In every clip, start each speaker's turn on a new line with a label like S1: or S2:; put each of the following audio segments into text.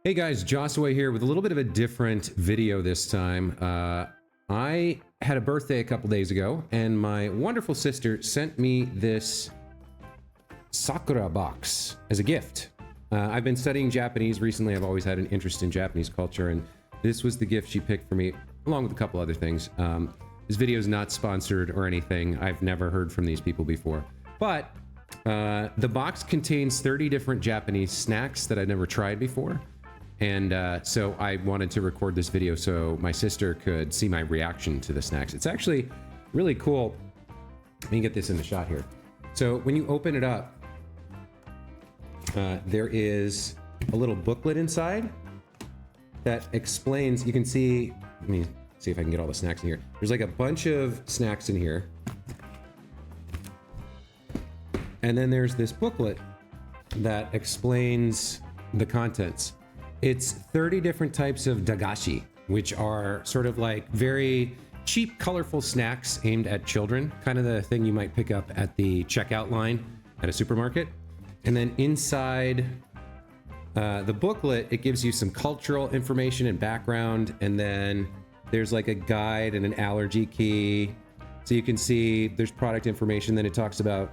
S1: Hey guys, Joshua here with a little bit of a different video this time. I had a birthday a couple days ago, and my wonderful sister sent me this Sakura Box as a gift. I've been studying Japanese recently. I've always had an interest in Japanese culture, and this was the gift she picked for me, along with a couple other things. This video is not sponsored or anything. I've never heard from these people before. But the box contains 30 different Japanese snacks that I've never tried before. And so I wanted to record this video so my sister could see my reaction to the snacks. It's actually really cool. Let me get this in the shot here. So when you open it up, there is a little booklet inside that explains, you can see, let me see if I can get all the snacks in here. There's like a bunch of snacks in here. And then there's this booklet that explains the contents. It's 30 different types of dagashi, which are sort of like very cheap, colorful snacks aimed at children, kind of the thing you might pick up at the checkout line at a supermarket. And then inside the booklet, it gives you some cultural information and background, and then there's like a guide and an allergy key. So you can see there's product information, then it talks about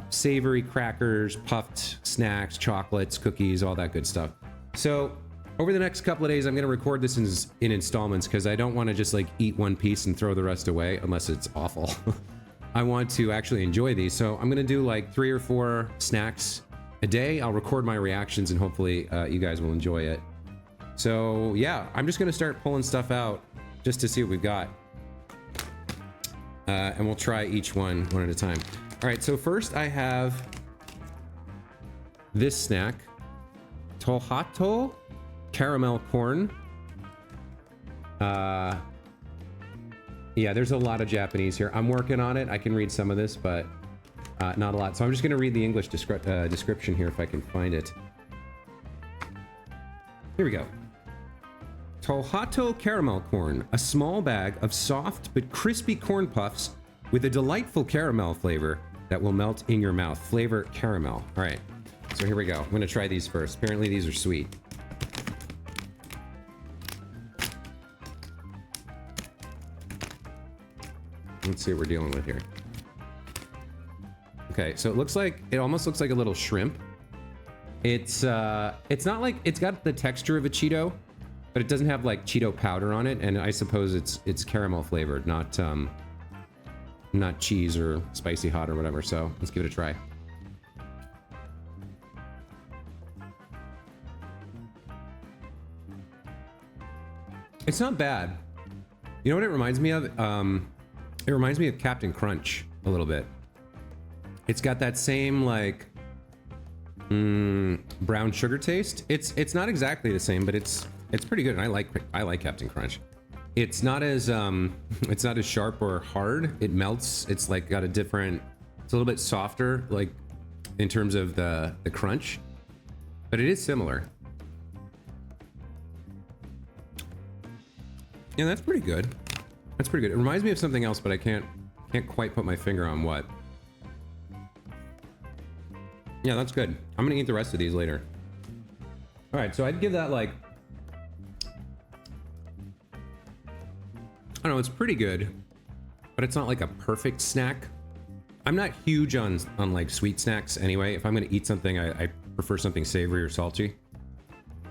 S1: savory crackers, puffed snacks, chocolates, cookies, all that good stuff. So over the next couple of days, I'm going to record this in installments because I don't want to just like eat one piece and throw the rest away unless it's awful. I want to actually enjoy these. So I'm going to do like 3 or 4 snacks a day. I'll record my reactions and hopefully you guys will enjoy it. So yeah, I'm just going to start pulling stuff out just to see what we've got. And we'll try each one at a time. All right, so first I have this snack. Tohato caramel corn. Yeah, there's a lot of Japanese here. I'm working on it. I can read some of this, but not a lot. So I'm just going to read the English description here if I can find it. Here we go. Tohato caramel corn, a small bag of soft but crispy corn puffs with a delightful caramel flavor that will melt in your mouth. Flavor caramel. All right. So here we go. I'm going to try these first. Apparently these are sweet. Let's see what we're dealing with here. Okay, so it almost looks like a little shrimp. It's not like, it's got the texture of a Cheeto, but it doesn't have like Cheeto powder on it, and I suppose it's caramel flavored, not cheese or spicy hot or whatever. So let's give it a try. It's not bad. You know what it reminds me of? It reminds me of Captain Crunch a little bit. It's got that same like brown sugar taste. It's not exactly the same, but it's pretty good. And I like Captain Crunch. It's not as sharp or hard. It melts. It's like got a different. It's a little bit softer, like in terms of the crunch, but it is similar. Yeah, that's pretty good. That's pretty good. It reminds me of something else, but I can't quite put my finger on what. Yeah, that's good. I'm gonna eat the rest of these later. All right, so I'd give that like, I don't know, it's pretty good, but it's not like a perfect snack. I'm not huge on like sweet snacks anyway. If I'm gonna eat something, I prefer something savory or salty.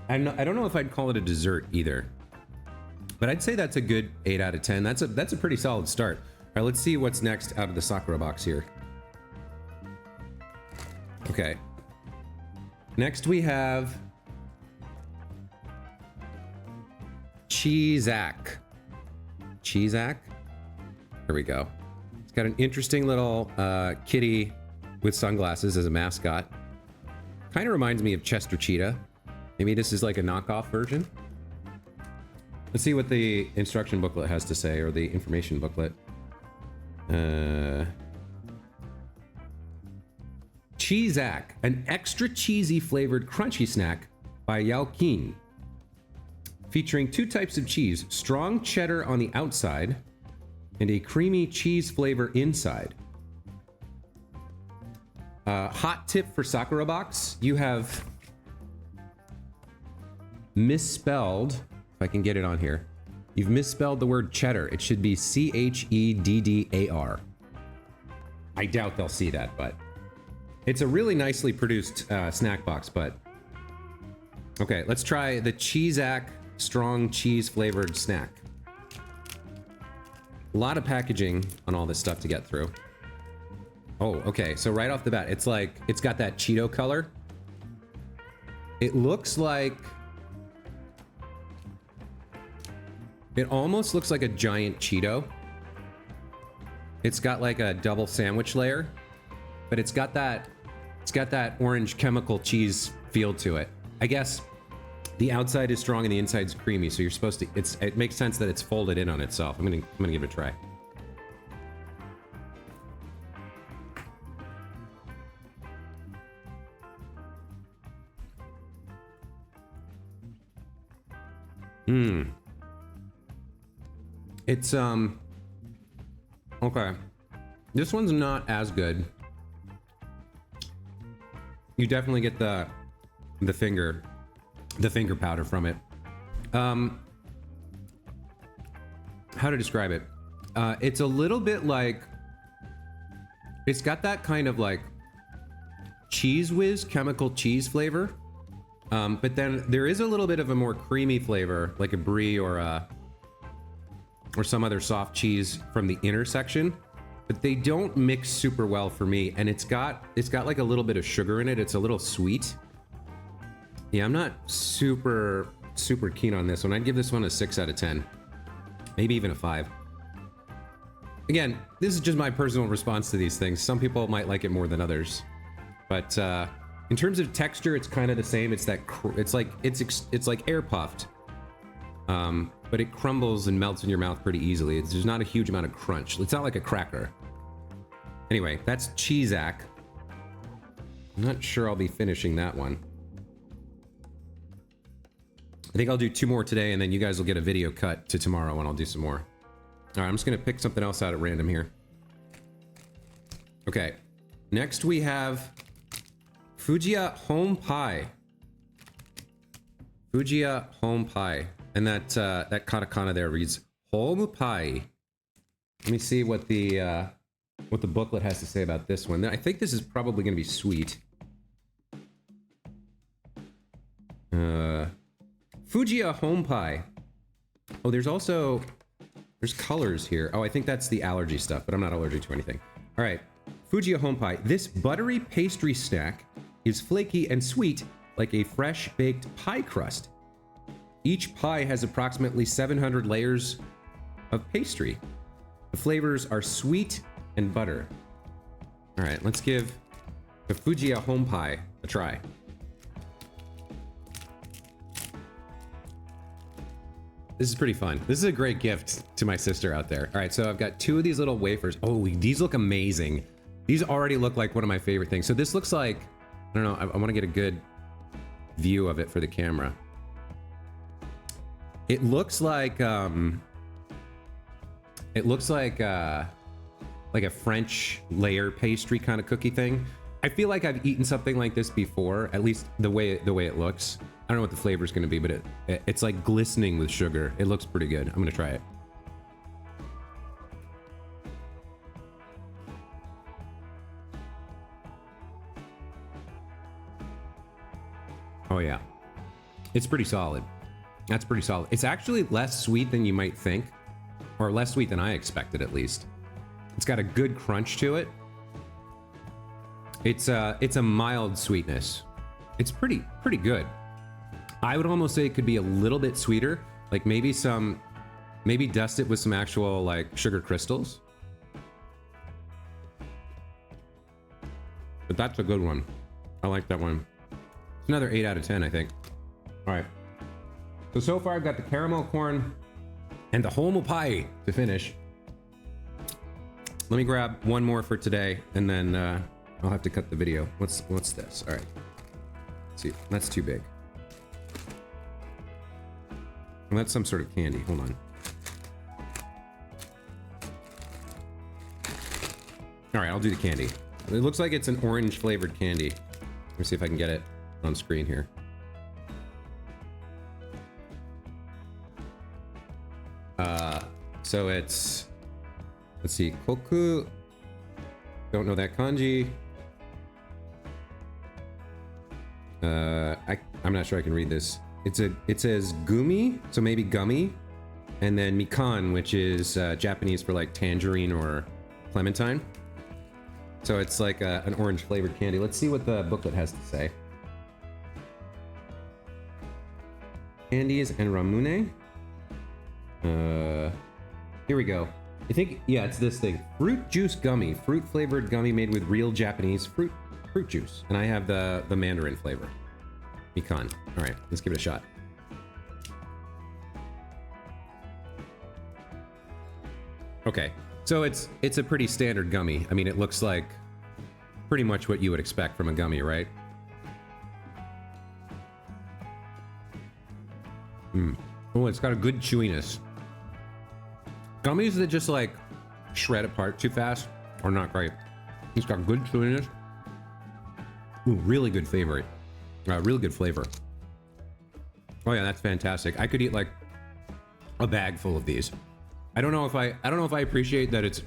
S1: I don't know if I'd call it a dessert either. But I'd say that's a good 8 out of 10. That's a pretty solid start. All right, let's see what's next out of the Sakura box here. Okay. Next we have Chee-Zack. Chee-Zack? Here we go. It's got an interesting little kitty with sunglasses as a mascot. Kind of reminds me of Chester Cheetah. Maybe this is like a knockoff version. Let's see what the instruction booklet has to say, or the information booklet. Chee-Zack, an extra cheesy flavored crunchy snack by Yaokin. Featuring 2 types of cheese, strong cheddar on the outside and a creamy cheese flavor inside. Hot tip for Sakura Box, you have misspelled, if I can get it on here, you've misspelled the word cheddar. It should be Cheddar. I doubt they'll see that, but it's a really nicely produced snack box, but okay, let's try the Chee-Zack strong cheese flavored snack. A lot of packaging on all this stuff to get through. Oh, okay, so right off the bat, it's like, it's got that Cheeto color. It looks like, it almost looks like a giant Cheeto. It's got like a double sandwich layer, but it's got that orange chemical cheese feel to it. I guess the outside is strong and the inside's creamy, so you're supposed to, it makes sense that it's folded in on itself. I'm gonna give it a try. It's okay. This one's not as good. You definitely get the finger powder from it. How to describe it? It's a little bit like, it's got that kind of like Cheese Whiz chemical cheese flavor. But then there is a little bit of a more creamy flavor, like a brie or some other soft cheese from the inner section, but they don't mix super well for me. And it's got like a little bit of sugar in it. It's a little sweet. Yeah, I'm not super keen on this one. I'd give this one a 6 out of 10, maybe even a 5. Again, this is just my personal response to these things. Some people might like it more than others, but in terms of texture, it's kind of the same. It's that it's like air puffed, but it crumbles and melts in your mouth pretty easily. There's not a huge amount of crunch. It's not like a cracker. Anyway, that's Chee-Zack. I'm not sure I'll be finishing that one. I think I'll do 2 more today, and then you guys will get a video cut to tomorrow when I'll do some more. All right, I'm just gonna pick something else out at random here. Okay, next we have Fujia Home Pie. Fujia Home Pie. And that katakana there reads Home Pie. Let me see what the booklet has to say about this one. I think this is probably going to be sweet. Fujia Home Pie. Oh, there's colors here. Oh, I think that's the allergy stuff, but I'm not allergic to anything. All right, Fujia Home Pie. This buttery pastry snack is flaky and sweet like a fresh baked pie crust. Each pie has approximately 700 layers of pastry. The flavors are sweet and butter. All right, let's give the Fujia Home Pie a try. This is pretty fun. This is a great gift to my sister out there. All right, so I've got 2 of these little wafers. Oh, these look amazing. These already look like one of my favorite things. So this looks like, I don't know, I want to get a good view of it for the camera. It looks like a French layer pastry kind of cookie thing. I feel like I've eaten something like this before, at least the way it looks. I don't know what the flavor is going to be, but it's like glistening with sugar. It looks pretty good. I'm going to try it. Oh yeah, it's pretty solid. That's pretty solid. It's actually less sweet than you might think, or less sweet than I expected at least. It's got a good crunch to it. It's a mild sweetness. It's pretty good. I would almost say it could be a little bit sweeter, like maybe dust it with some actual like sugar crystals. But that's a good one. I like that one. It's another 8 out of 10, I think. All right. So far I've got the caramel corn and the Home Pie to finish. Let me grab one more for today, and then I'll have to cut the video. What's this? All right. Let's see, that's too big. Well, that's some sort of candy. Hold on. All right, I'll do the candy. It looks like it's an orange flavored candy. Let me see if I can get it on screen here. So it's, let's see, koku. Don't know that kanji. I'm not sure I can read this. It says gumi, so maybe gummy, and then mikan, which is Japanese for like tangerine or clementine. So it's like an orange flavored candy. Let's see what the booklet has to say. Candies and Ramune. Here we go. I think, yeah, it's this thing. Fruit juice gummy. Fruit flavored gummy made with real Japanese fruit juice. And I have the mandarin flavor. Mikan. All right, let's give it a shot. Okay, so it's a pretty standard gummy. I mean, it looks like pretty much what you would expect from a gummy, right? Oh, it's got a good chewiness. Gummies that just like shred apart too fast are not great. It's got good chewiness. Ooh, really good flavor. Really good flavor. Oh yeah, that's fantastic. I could eat like a bag full of these. I don't know if I appreciate that it's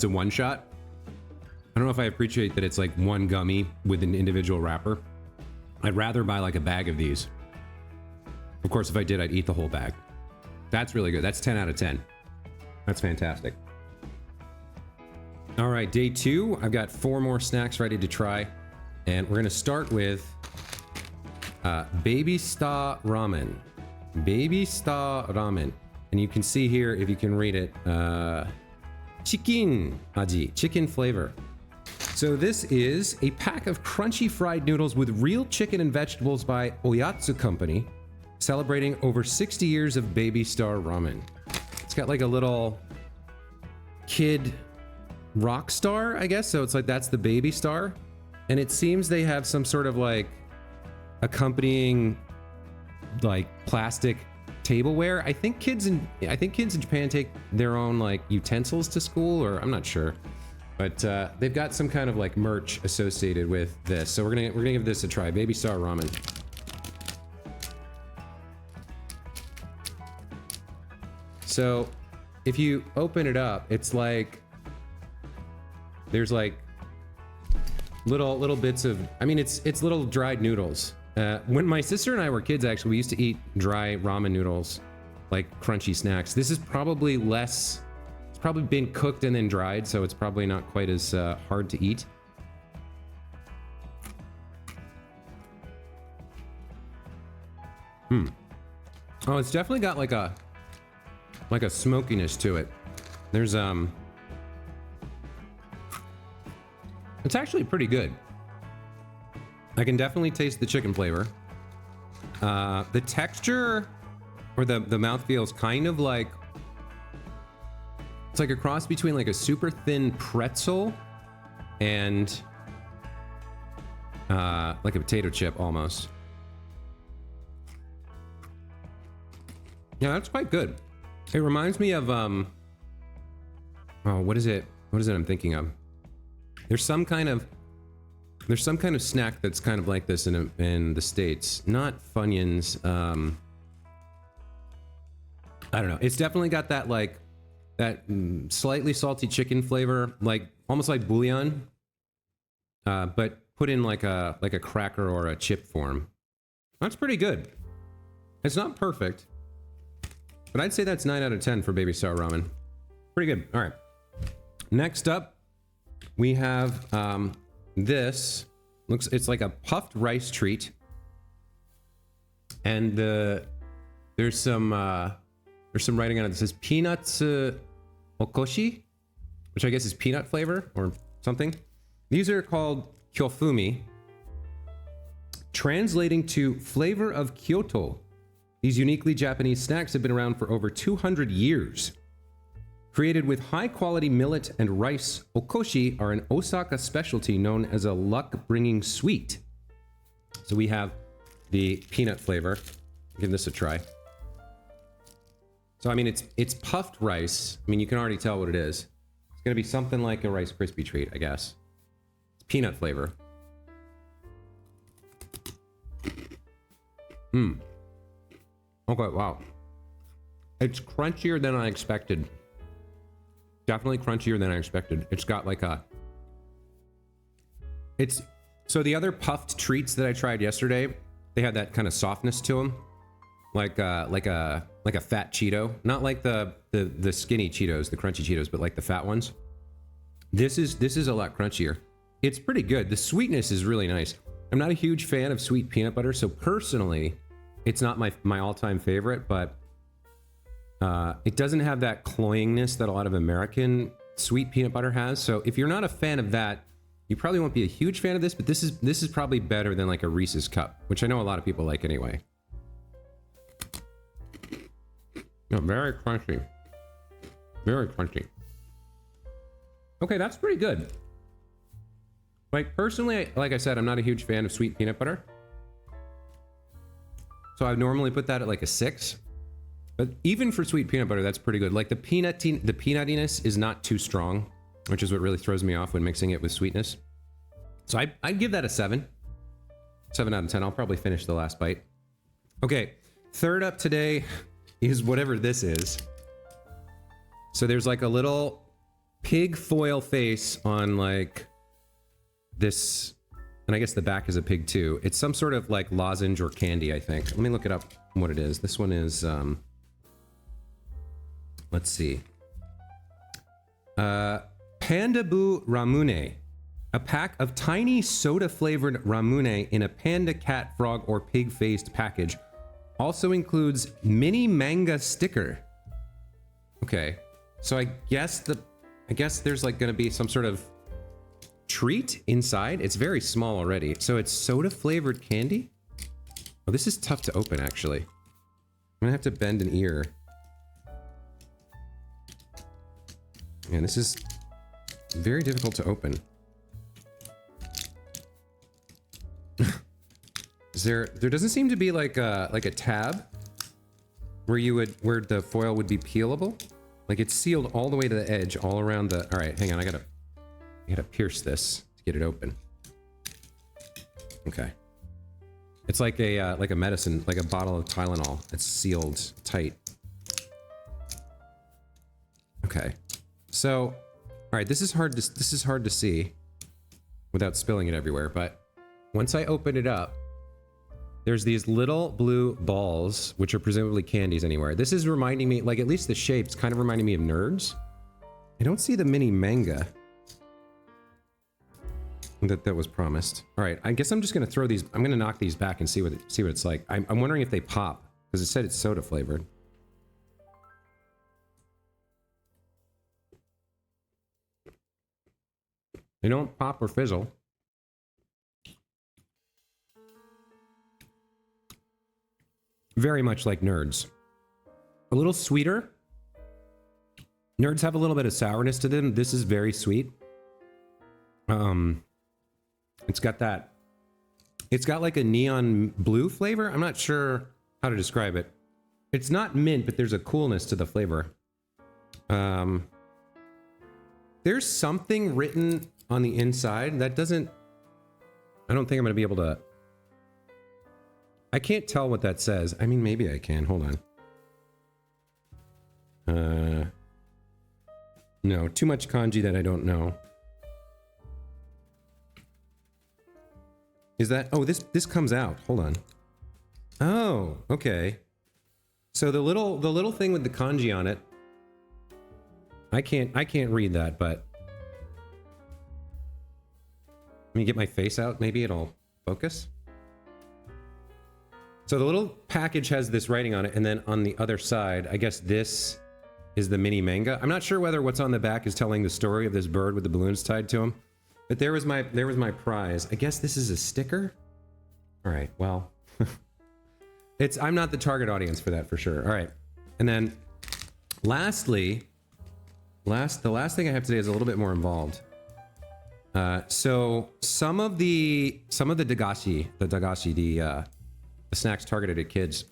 S1: a one shot. I don't know if I appreciate that it's like one gummy with an individual wrapper. I'd rather buy like a bag of these. Of course, if I did, I'd eat the whole bag. That's really good. That's 10 out of 10. That's fantastic. All right, day 2. I've got 4 more snacks ready to try. And we're going to start with Baby Star Ramen. Baby Star Ramen. And you can see here, if you can read it, chicken aji, chicken flavor. So this is a pack of crunchy fried noodles with real chicken and vegetables by Oyatsu Company, celebrating over 60 years of Baby Star Ramen. It's got like a little kid rock star, I guess. So it's like, that's the baby star. And it seems they have some sort of like accompanying like plastic tableware. I think kids in Japan take their own like utensils to school, or I'm not sure. But they've got some kind of like merch associated with this. So we're gonna give this a try. Baby Star Ramen. So if you open it up, it's like there's like little bits of, I mean, it's little dried noodles. When my sister and I were kids, actually, we used to eat dry ramen noodles, like crunchy snacks. This is probably less, it's probably been cooked and then dried, so it's probably not quite as hard to eat. Oh, it's definitely got like a smokiness to it. There's it's actually pretty good. I can definitely taste the chicken flavor. The texture or the mouthfeel is kind of like, it's like a cross between like a super thin pretzel and like a potato chip almost. Yeah, that's quite good. It reminds me of oh, what is it I'm thinking of? There's some kind of snack that's kind of like this in the States. Not Funyuns. I don't know. It's definitely got that like that slightly salty chicken flavor, like almost like bouillon, but put in like a cracker or a chip form. That's pretty good. It's not perfect, but I'd say that's 9 out of 10 for Baby Star Ramen. Pretty good. All right. Next up, we have this. It's like a puffed rice treat, and there's some writing on it that says peanuts okoshi, which I guess is peanut flavor or something. These are called Kyofumi, translating to flavor of Kyoto. These uniquely Japanese snacks have been around for over 200 years. Created with high-quality millet and rice, okoshi are an Osaka specialty known as a luck-bringing sweet. So we have the peanut flavor. Give this a try. So I mean, it's puffed rice. I mean, you can already tell what it is. It's gonna be something like a Rice Krispie treat, I guess. It's peanut flavor. Okay, wow. It's crunchier than I expected. Definitely crunchier than I expected. It's got like a... It's... So the other puffed treats that I tried yesterday, they had that kind of softness to them. Like a fat Cheeto. Not like the skinny Cheetos, the crunchy Cheetos, but like the fat ones. This is a lot crunchier. It's pretty good. The sweetness is really nice. I'm not a huge fan of sweet peanut butter, so personally, it's not my all-time favorite, but it doesn't have that cloyingness that a lot of American sweet peanut butter has. So if you're not a fan of that, you probably won't be a huge fan of this, but this is probably better than like a Reese's Cup, which I know a lot of people like anyway. No, very crunchy. Very crunchy. Okay, that's pretty good. Like, personally, like I said, I'm not a huge fan of sweet peanut butter. So I would normally put that at like a 6. But even for sweet peanut butter, that's pretty good. Like the peanutiness is not too strong, which is what really throws me off when mixing it with sweetness. So I'd give that a 7. 7 out of 10. I'll probably finish the last bite. Okay, third up today is whatever this is. So there's like a little pig foil face on like this, and I guess the back is a pig too. It's some sort of like lozenge or candy, I think. Let me look it up what it is. This one is, let's see. Pandabu Ramune. A pack of tiny soda-flavored Ramune in a panda, cat, frog, or pig-faced package. Also includes mini manga sticker. Okay, so I guess there's like gonna be some sort of treat inside. It's very small already. So it's soda-flavored candy? Oh, this is tough to open, actually. I'm gonna have to bend an ear. Man, this is very difficult to open. There doesn't seem to be like a tab where the foil would be peelable. Like it's sealed all the way to the edge, all around the. All right, hang on. I gotta pierce this to get it open. Okay. It's like a medicine, like a bottle of Tylenol. It's sealed tight. Okay. So, all right. This is hard to see without spilling it everywhere. But once I open it up. There's these little blue balls, which are presumably candies anywhere. This is reminding me, like at least the shape's kind of reminding me of Nerds. I don't see the mini manga that was promised. All right, I guess I'm just gonna throw these. I'm gonna knock these back and see what it's like. I'm wondering if they pop because it said it's soda flavored. They don't pop or fizzle. Very much like Nerds. A little sweeter. Nerds have a little bit of sourness to them. This is very sweet. It's got like a neon blue flavor. I'm not sure how to describe it. It's not mint, but there's a coolness to the flavor. There's something written on the inside that doesn't... I don't think I'm going to be able to... I can't tell what that says. I mean, maybe I can. Hold on. No, too much kanji that I don't know. Is that... Oh, this comes out. Hold on. Oh, okay. So the little thing with the kanji on it. I can't read that, but... Let me get my face out. Maybe it'll focus. So the little package has this writing on it, and then on the other side, I guess this is the mini manga. I'm not sure whether what's on the back is telling the story of this bird with the balloons tied to him, but there was my prize. I guess this is a sticker. All right, well, I'm not the target audience for that for sure. All right, and then lastly, the last thing I have today is a little bit more involved. So some of the dagashi, the snacks targeted at kids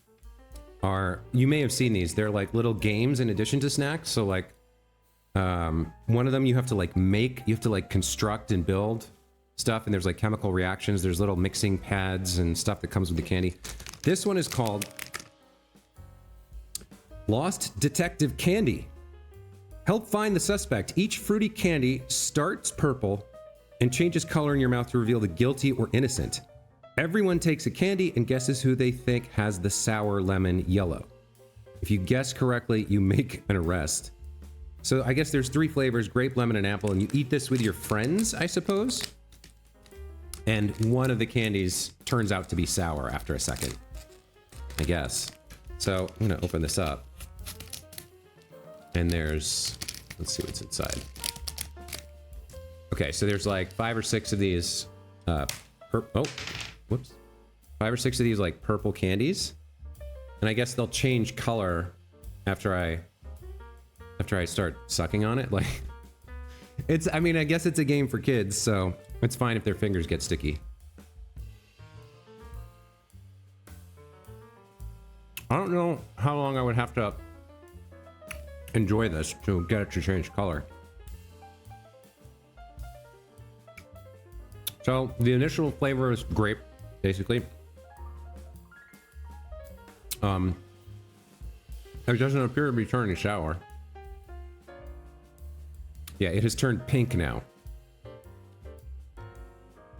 S1: are, you may have seen these, they're like little games in addition to snacks. So like one of them you have to like construct and build stuff, and there's like chemical reactions, there's little mixing pads and stuff that comes with the candy. This one is called Lost Detective Candy. Help find the suspect. Each fruity candy starts purple and changes color in your mouth to reveal the guilty or innocent. Everyone takes a candy and guesses who they think has the sour lemon yellow. If you guess correctly, you make an arrest. So I guess there's 3 flavors, grape, lemon, and apple, and you eat this with your friends, I suppose? And one of the candies turns out to be sour after a second, I guess. So I'm gonna open this up. And there's, let's see what's inside. Okay, so there's like 5 or 6 of these, oh, whoops. 5 or 6 of these like purple candies. And I guess they'll change color after I start sucking on it. Like, it's, I mean, I guess it's a game for kids, so it's fine if their fingers get sticky. I don't know how long I would have to enjoy this to get it to change color. So the initial flavor is grape, basically. It doesn't appear to be turning sour. Yeah, it has turned pink now.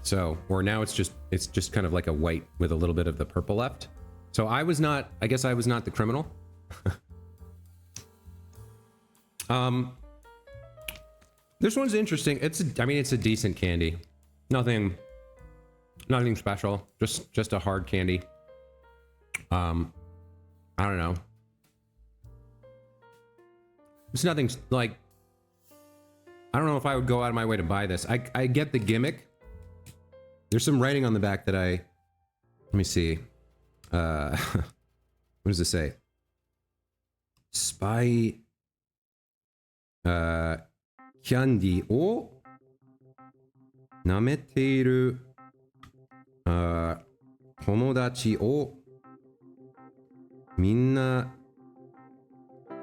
S1: So, or now it's just kind of like a white with a little bit of the purple left. So I guess I was not the criminal. This one's interesting. I mean, it's a decent candy. Nothing special. Just a hard candy. I don't know. It's nothing like, I don't know if I would go out of my way to buy this. I get the gimmick. There's some writing on the back that let me see. What does this say? Spy candy o nameteiru tomodachi o minna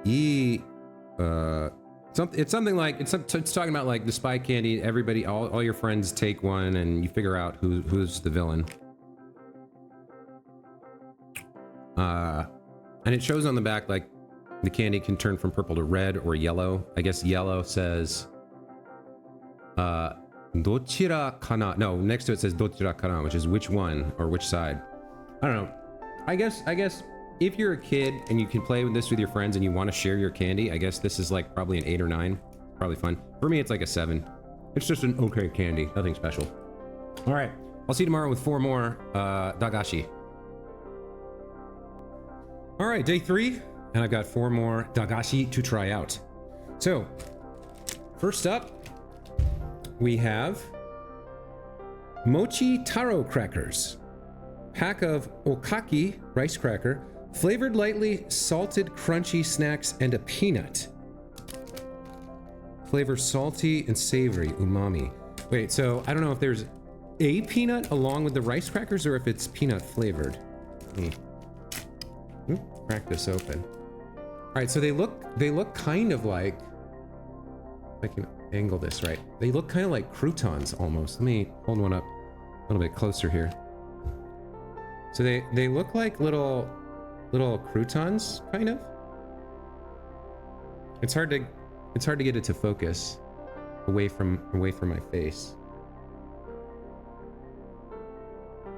S1: ii it's something like it's talking about like the spy candy. Everybody, all your friends take one, and you figure out who's the villain. And it shows on the back like the candy can turn from purple to red or yellow. I guess yellow says dochira kana. No, next to it says dochira kana, which is which one or which side. I don't know. I guess if you're a kid and you can play with this with your friends and you want to share your candy, I guess this is like probably an 8 or 9. Probably fun. For me, it's like a 7. It's just an okay candy. Nothing special. All right. I'll see you tomorrow with 4 more dagashi. All right, day 3. And I've got 4 more dagashi to try out. So, first up, we have Mochi Taro crackers. Pack of okaki rice cracker, flavored lightly salted crunchy snacks, and a peanut. Flavor salty and savory, umami. Wait, so I don't know if there's a peanut along with the rice crackers or if it's peanut flavored. Crack this open. All right, so they look kind of like, if I can angle this right, they look kind of like croutons almost. Let me hold one up a little bit closer here. So they look like little croutons, kind of. It's hard to get it to focus away from my face.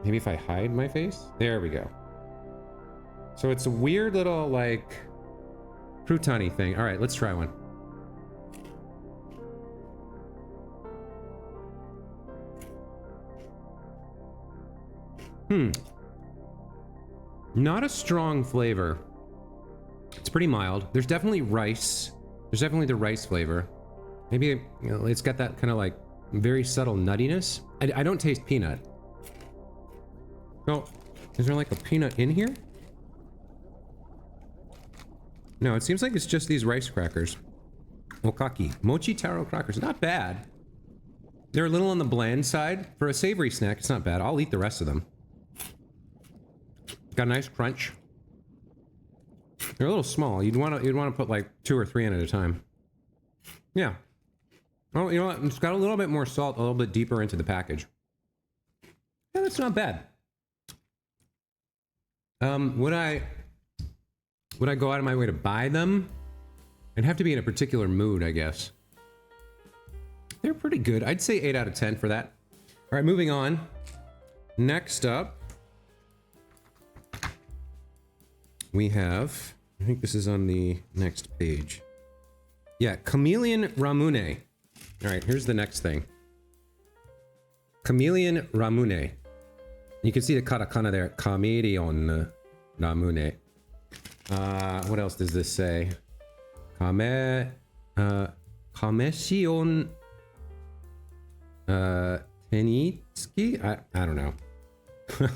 S1: Maybe if I hide my face? There we go. So it's a weird little like crouton-y thing. All right, let's try one. Not a strong flavor. It's pretty mild. There's definitely rice. There's definitely the rice flavor. Maybe, you know, it's got that kind of like very subtle nuttiness. I don't taste peanut. Oh, is there like a peanut in here? No, it seems like it's just these rice crackers. Okaki. Mochi Taro crackers. Not bad. They're a little on the bland side. For a savory snack, it's not bad. I'll eat the rest of them. Got a nice crunch. They're a little small. You'd want to put like 2 or 3 in at a time. Yeah. Oh, you know what? It's got a little bit more salt, a little bit deeper into the package. Yeah, that's not bad. Would I go out of my way to buy them? I'd have to be in a particular mood, I guess. They're pretty good. I'd say 8 out of 10 for that. All right, moving on. Next up, we have, I think this is on the next page. Yeah, Chameleon Ramune. All right, here's the next thing. Chameleon Ramune. You can see the katakana there. Chameleon Ramune. What else does this say? Kameshion Tenitsuki? I don't know.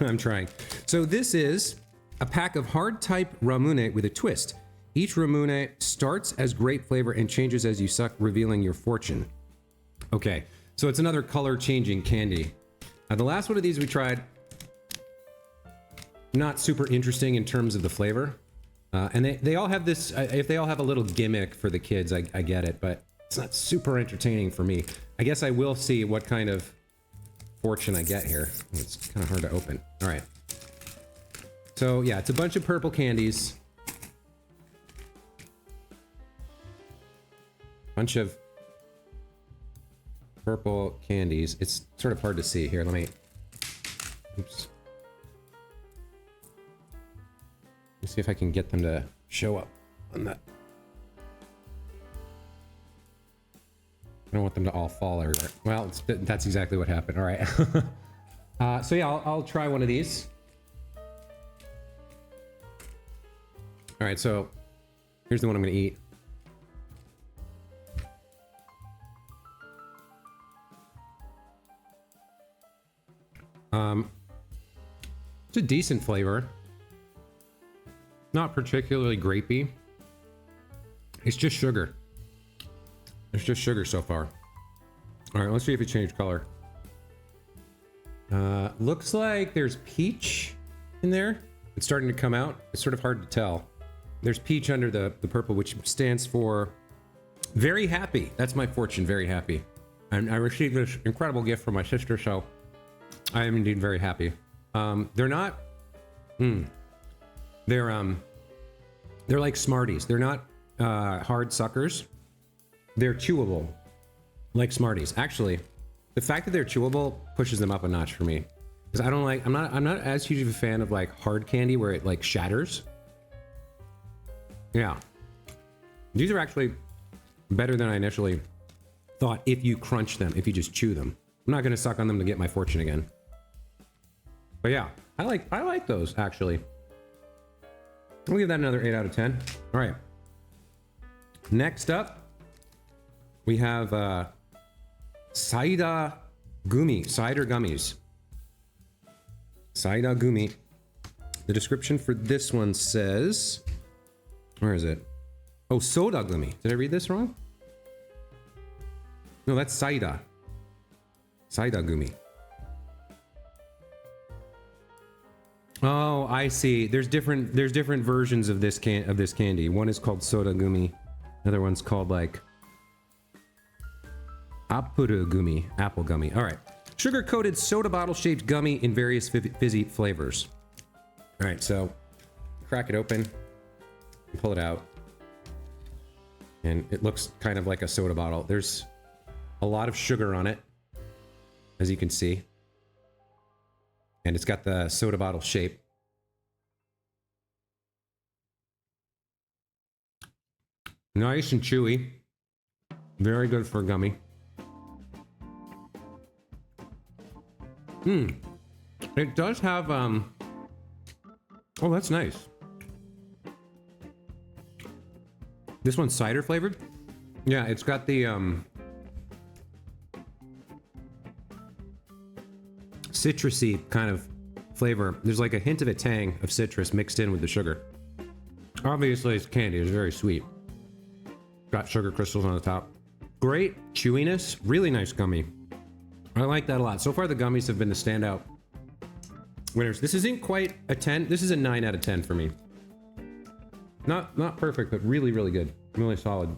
S1: I'm trying. So this is a pack of hard type Ramune with a twist. Each Ramune starts as grape flavor and changes as you suck, revealing your fortune. Okay, so it's another color changing candy. The last one of these we tried, not super interesting in terms of the flavor. And they all have this, if they all have a little gimmick for the kids, I get it, but it's not super entertaining for me. I guess I will see what kind of fortune I get here. It's kind of hard to open. All right. So yeah, it's a bunch of purple candies. Bunch of purple candies. It's sort of hard to see here. Let me, oops. Let's see if I can get them to show up on that. I don't want them to all fall everywhere. Well, that's exactly what happened. All right. So yeah, I'll try one of these. All right, so here's the one I'm gonna eat. It's a decent flavor. Not particularly grapey. It's just sugar. It's just sugar so far. All right, let's see if it changed color. Looks like there's peach in there. It's starting to come out. It's sort of hard to tell. There's peach under the purple, which stands for very happy. That's my fortune, very happy. And I received this incredible gift from my sister, so I am indeed very happy. They're not... They're like Smarties. They're not hard suckers. They're chewable, like Smarties. Actually, the fact that they're chewable pushes them up a notch for me, because I'm not as huge of a fan of like hard candy where it like shatters. Yeah, these are actually better than I initially thought. If you crunch them, if you just chew them, I'm not gonna suck on them to get my fortune again. But yeah, I like those actually. We'll give that another 8 out of 10. All right. Next up, we have Cider Gummy, cider gummies. Cider Gummy. The description for this one says, where is it? Oh, soda gummy. Did I read this wrong? No, that's cider. Cider Gummy. Oh, I see. There's different versions of this candy. One is called soda gummy. Another one's called like apple gummy. Apple gummy. All right. Sugar-coated soda bottle-shaped gummy in various fizzy flavors. All right, so crack it open, pull it out, and it looks kind of like a soda bottle. There's a lot of sugar on it, as you can see. And it's got the soda bottle shape. Nice and chewy. Very good for a gummy. It does have, oh, that's nice. This one's cider flavored? Yeah, it's got the, citrusy kind of flavor. There's like a hint of a tang of citrus mixed in with the sugar. Obviously it's candy, it's very sweet. Got sugar crystals on the top. Great chewiness, really nice gummy. I like that a lot. So far the gummies have been the standout winners. This isn't quite a 10, this is a 9 out of 10 for me. Not perfect, but really, really good. Really solid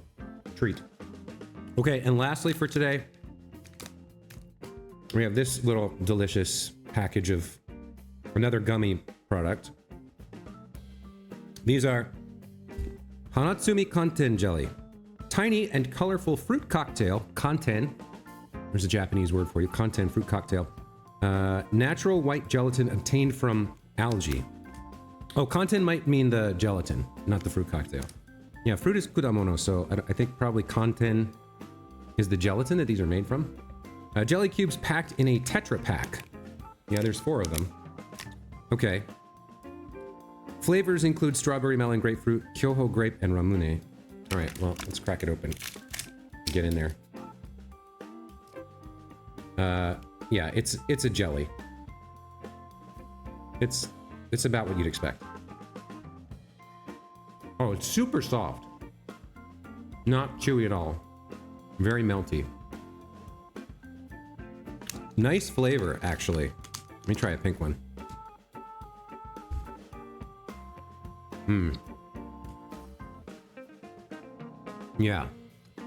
S1: treat. Okay, and lastly for today, we have this little delicious package of another gummy product. These are Hanatsumi Kanten jelly. tiny and colorful fruit cocktail, Kanten. There's a Japanese word for you, Kanten fruit cocktail. Natural white gelatin obtained from algae. Oh, Kanten might mean the gelatin, not the fruit cocktail. Yeah, fruit is kudamono, so I think probably Kanten is the gelatin that these are made from. Jelly cubes packed in a Tetra Pak. Yeah, there's 4 of them. Okay. Flavors include strawberry, melon, grapefruit, Kyoho grape, and Ramune. All right, well, let's crack it open. Get in there. Yeah, it's a jelly. It's about what you'd expect. Oh, it's super soft. Not chewy at all. Very melty. Nice flavor, actually. Let me try a pink one. Yeah.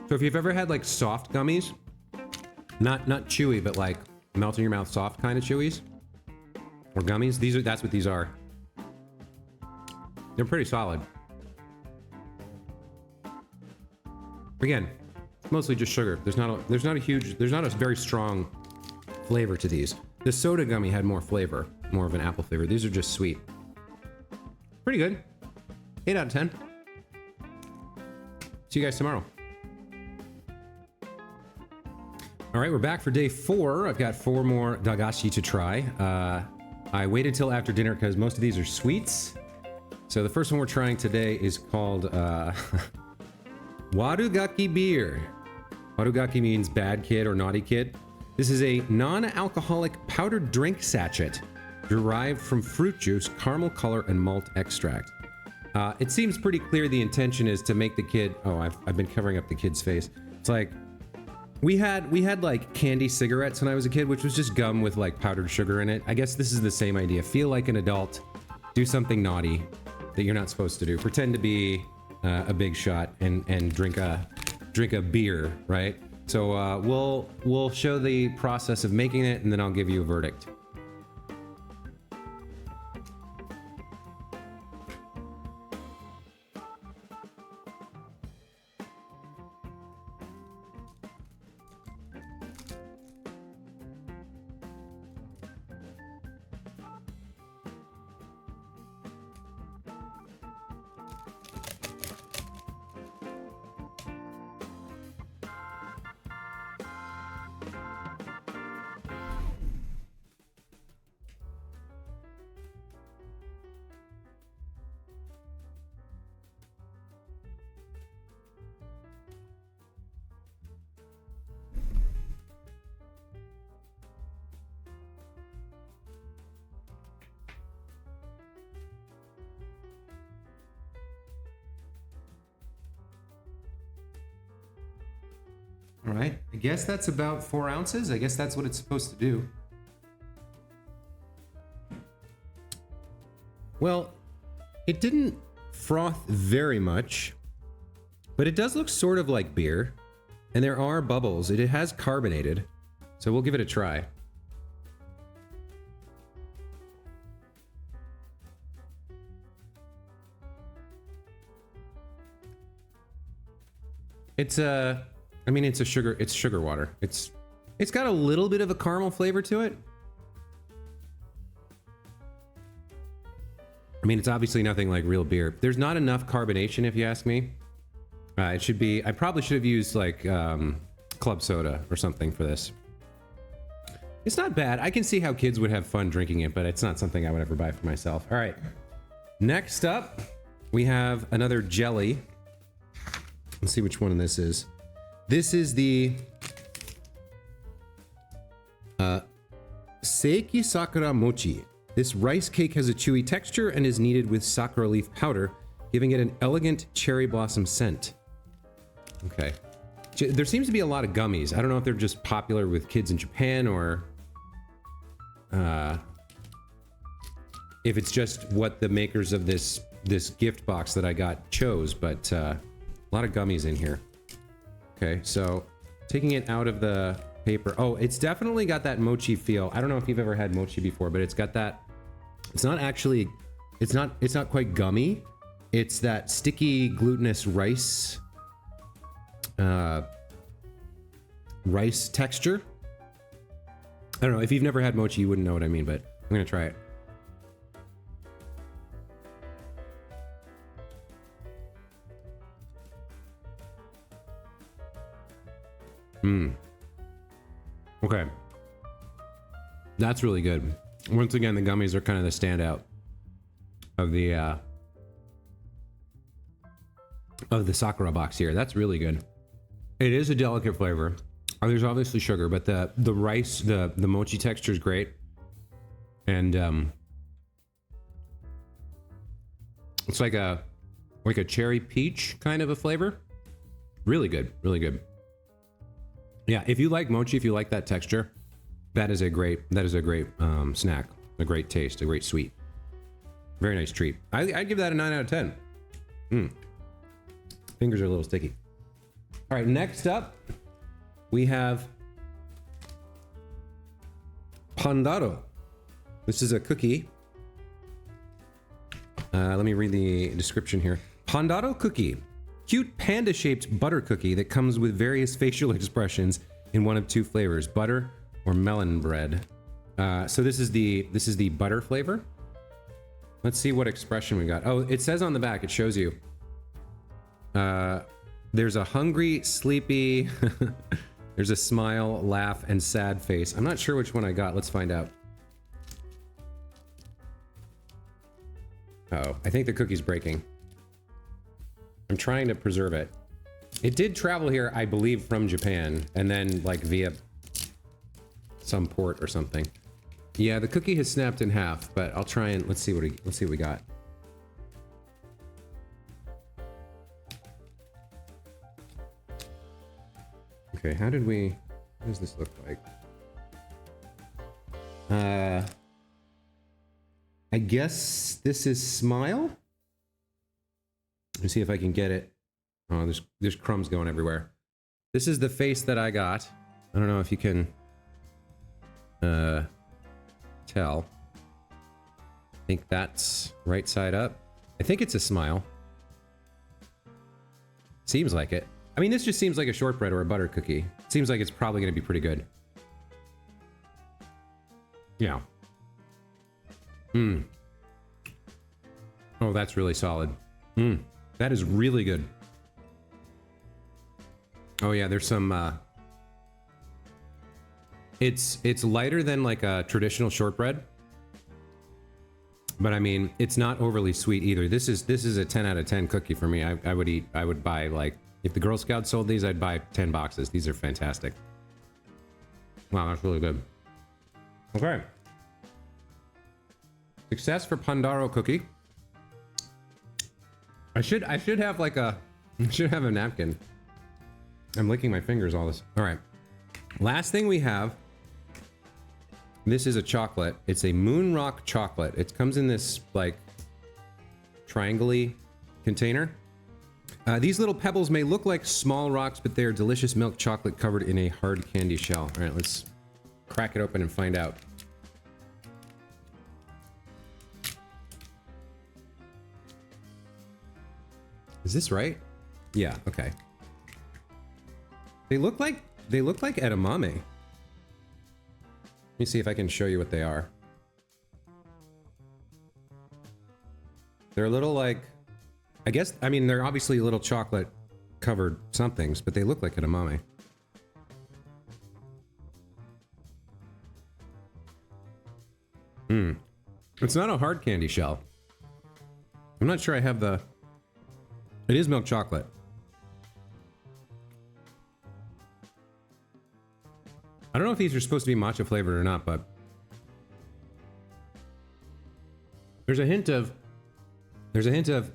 S1: So if you've ever had like soft gummies, not chewy, but like melt in your mouth soft kind of chewies or gummies, that's what these are. They're pretty solid. Again, mostly just sugar. There's not a very strong flavor to these. The soda gummy had more flavor, more of an apple flavor. These are just sweet. Pretty good. 8 out of 10. See you guys tomorrow. All right, we're back for day 4. I've got 4 more dagashi to try. I waited till after dinner because most of these are sweets. So the first one we're trying today is called Warugaki Beer. Warugaki means bad kid or naughty kid. This is a non-alcoholic powdered drink sachet derived from fruit juice, caramel color, and malt extract. It seems pretty clear the intention is to make the kid... Oh, I've been covering up the kid's face. It's like... We had like candy cigarettes when I was a kid, which was just gum with like powdered sugar in it. I guess this is the same idea. Feel like an adult. Do something naughty that you're not supposed to do. Pretend to be a big shot and drink a beer, right? So we'll show the process of making it, and then I'll give you a verdict. All right, I guess that's about 4 ounces. I guess that's what it's supposed to do. Well, it didn't froth very much, but it does look sort of like beer, and there are bubbles. It has carbonated, so we'll give it a try. It's sugar water. It's got a little bit of a caramel flavor to it. I mean, it's obviously nothing like real beer. There's not enough carbonation, if you ask me. It should be, I probably should have used like club soda or something for this. It's not bad. I can see how kids would have fun drinking it, but it's not something I would ever buy for myself. All right. Next up, we have another jelly. Let's see which one this is. This is the Seiki Sakura Mochi. This rice cake has a chewy texture and is kneaded with sakura leaf powder, giving it an elegant cherry blossom scent. Okay. There seems to be a lot of gummies. I don't know if they're just popular with kids in Japan or if it's just what the makers of this gift box that I got chose, but a lot of gummies in here. Okay, so taking it out of the paper. Oh, it's definitely got that mochi feel. I don't know if you've ever had mochi before, but it's got that. It's not actually, it's not quite gummy. It's that sticky glutinous rice rice texture. I don't know. If you've never had mochi, you wouldn't know what I mean, but I'm gonna try it. Okay. That's really good. Once again, the gummies are kind of the standout of the Sakura Box here. That's really good. It is a delicate flavor. There's obviously sugar, but the rice, the mochi texture is great. And it's like a cherry peach kind of a flavor. Really good, really good. Yeah, if you like mochi, if you like that texture, that is a great snack, a great taste, a great sweet. Very nice treat. I'd give that a 9 out of 10. Fingers are a little sticky. All right, next up, we have Pandaro. This is a cookie. Let me read the description here. Pandaro cookie. Cute panda-shaped butter cookie that comes with various facial expressions in one of two flavors, butter or melon bread. So this is the butter flavor. Let's see what expression we got. Oh, it says on the back, it shows you. There's a hungry, sleepy, there's a smile, laugh, and sad face. I'm not sure which one I got. Let's find out. Uh-oh, I think the cookie's breaking. I'm trying to preserve it. It did travel here, I believe, from Japan, and then like via some port or something. Yeah, the cookie has snapped in half, but I'll try and let's see what we got. Okay, what does this look like? I guess this is smile. Let me see if I can get it. Oh, there's crumbs going everywhere. This is the face that I got. I don't know if you can tell. I think that's right side up. I think it's a smile. Seems like it. I mean, this just seems like a shortbread or a butter cookie. Seems like it's probably going to be pretty good. Yeah. Oh, that's really solid. That is really good. Oh yeah, there's some it's lighter than like a traditional shortbread. But I mean, it's not overly sweet either. This is a 10 out of 10 cookie for me. I would buy, like, if the Girl Scouts sold these, I'd buy 10 boxes. These are fantastic. Wow, that's really good. Okay. Success for Pandaro cookie. I should have like a napkin. I'm licking my fingers all this. All right. Last thing we have. This is a chocolate. It's a Moon Rock chocolate. It comes in this like triangle-y container. These little pebbles may look like small rocks, but they are delicious milk chocolate covered in a hard candy shell. All right, let's crack it open and find out. Is this right? Yeah, okay. They look like edamame. Let me see if I can show you what they are. They're a little like, I mean, they're obviously little chocolate covered somethings, but they look like edamame. It's not a hard candy shell. I'm not sure I have the... It is milk chocolate. I don't know if these are supposed to be matcha flavored or not, but there's a hint of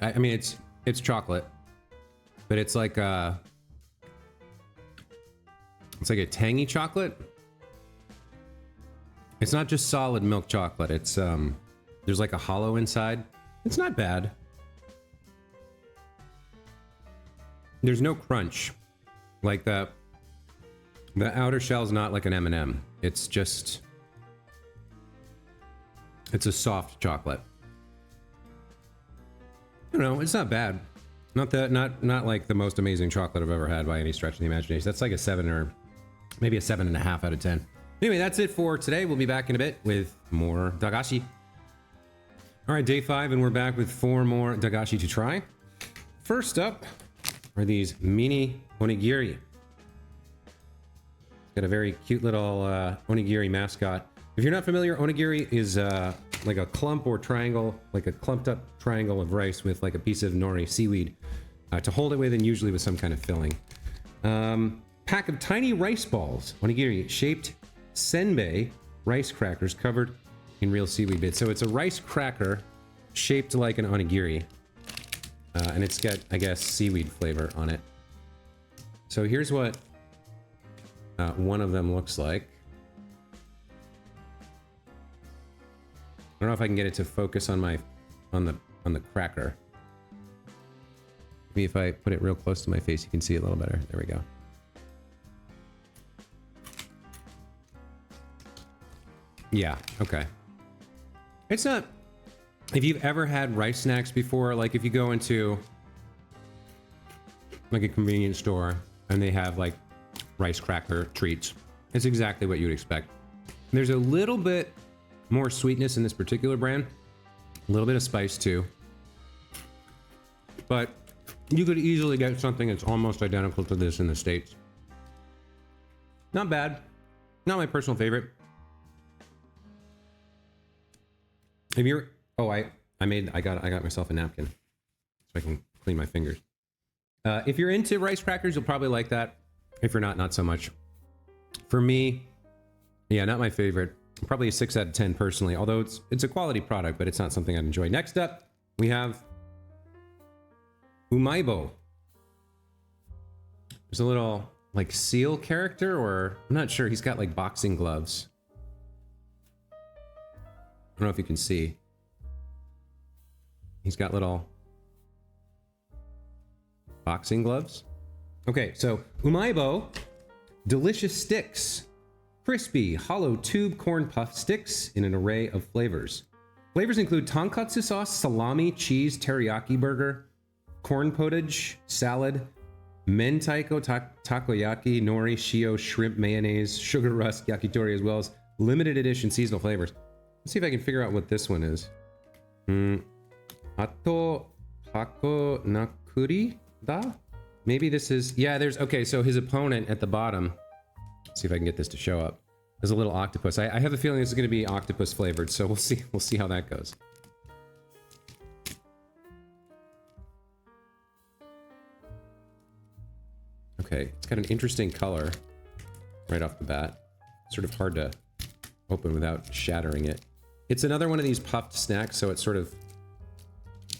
S1: I mean, it's chocolate, but it's like a tangy chocolate. It's not just solid milk chocolate. It's there's like a hollow inside. It's not bad. There's no crunch. Like the outer shell's not like an M&M. It's a soft chocolate. I don't know, it's not bad. Not like the most amazing chocolate I've ever had by any stretch of the imagination. That's like a 7 or maybe a 7.5 out of 10. Anyway, that's it for today. We'll be back in a bit with more dagashi. All right, day 5, and we're back with 4 more dagashi to try. First up are these mini onigiri. Got a very cute little onigiri mascot. If you're not familiar, onigiri is like a clump or triangle, like a clumped up triangle of rice with like a piece of nori seaweed to hold it with, and usually with some kind of filling. Pack of tiny rice balls, onigiri, shaped senbei rice crackers covered in real seaweed bits. So it's a rice cracker shaped like an onigiri. And it's got, I guess, seaweed flavor on it. So here's what one of them looks like. I don't know if I can get it to focus on the cracker. Maybe if I put it real close to my face, you can see it a little better. There we go. Yeah, okay. It's not... If you've ever had rice snacks before, like if you go into like a convenience store and they have like rice cracker treats, it's exactly what you'd expect. There's a little bit more sweetness in this particular brand, a little bit of spice too, but you could easily get something that's almost identical to this in the States. Not bad, not my personal favorite. If you're, oh, I got myself a napkin so I can clean my fingers. If you're into rice crackers, you'll probably like that. If you're not, not so much. For me, yeah, not my favorite. Probably a 6 out of 10 personally, although it's a quality product, but it's not something I'd enjoy. Next up, we have Umaibo. There's a little like seal character, or I'm not sure. He's got like boxing gloves. I don't know if you can see. He's got little boxing gloves. Okay, so Umaibo, delicious sticks. Crispy, hollow tube corn puff sticks in an array of flavors. Flavors include tonkatsu sauce, salami, cheese, teriyaki burger, corn potage, salad, mentaiko, takoyaki, nori, shio, shrimp, mayonnaise, sugar rusk, yakitori, as well as limited edition seasonal flavors. Let's see if I can figure out what this one is. Hato Hako Nakuri da? Maybe this is... Yeah, there's... Okay, so his opponent at the bottom... Let's see if I can get this to show up. There's a little octopus. I have a feeling this is going to be octopus flavored, so we'll see. We'll see how that goes. Okay, it's got an interesting color right off the bat. Sort of hard to open without shattering it. It's another one of these puffed snacks, so it's sort of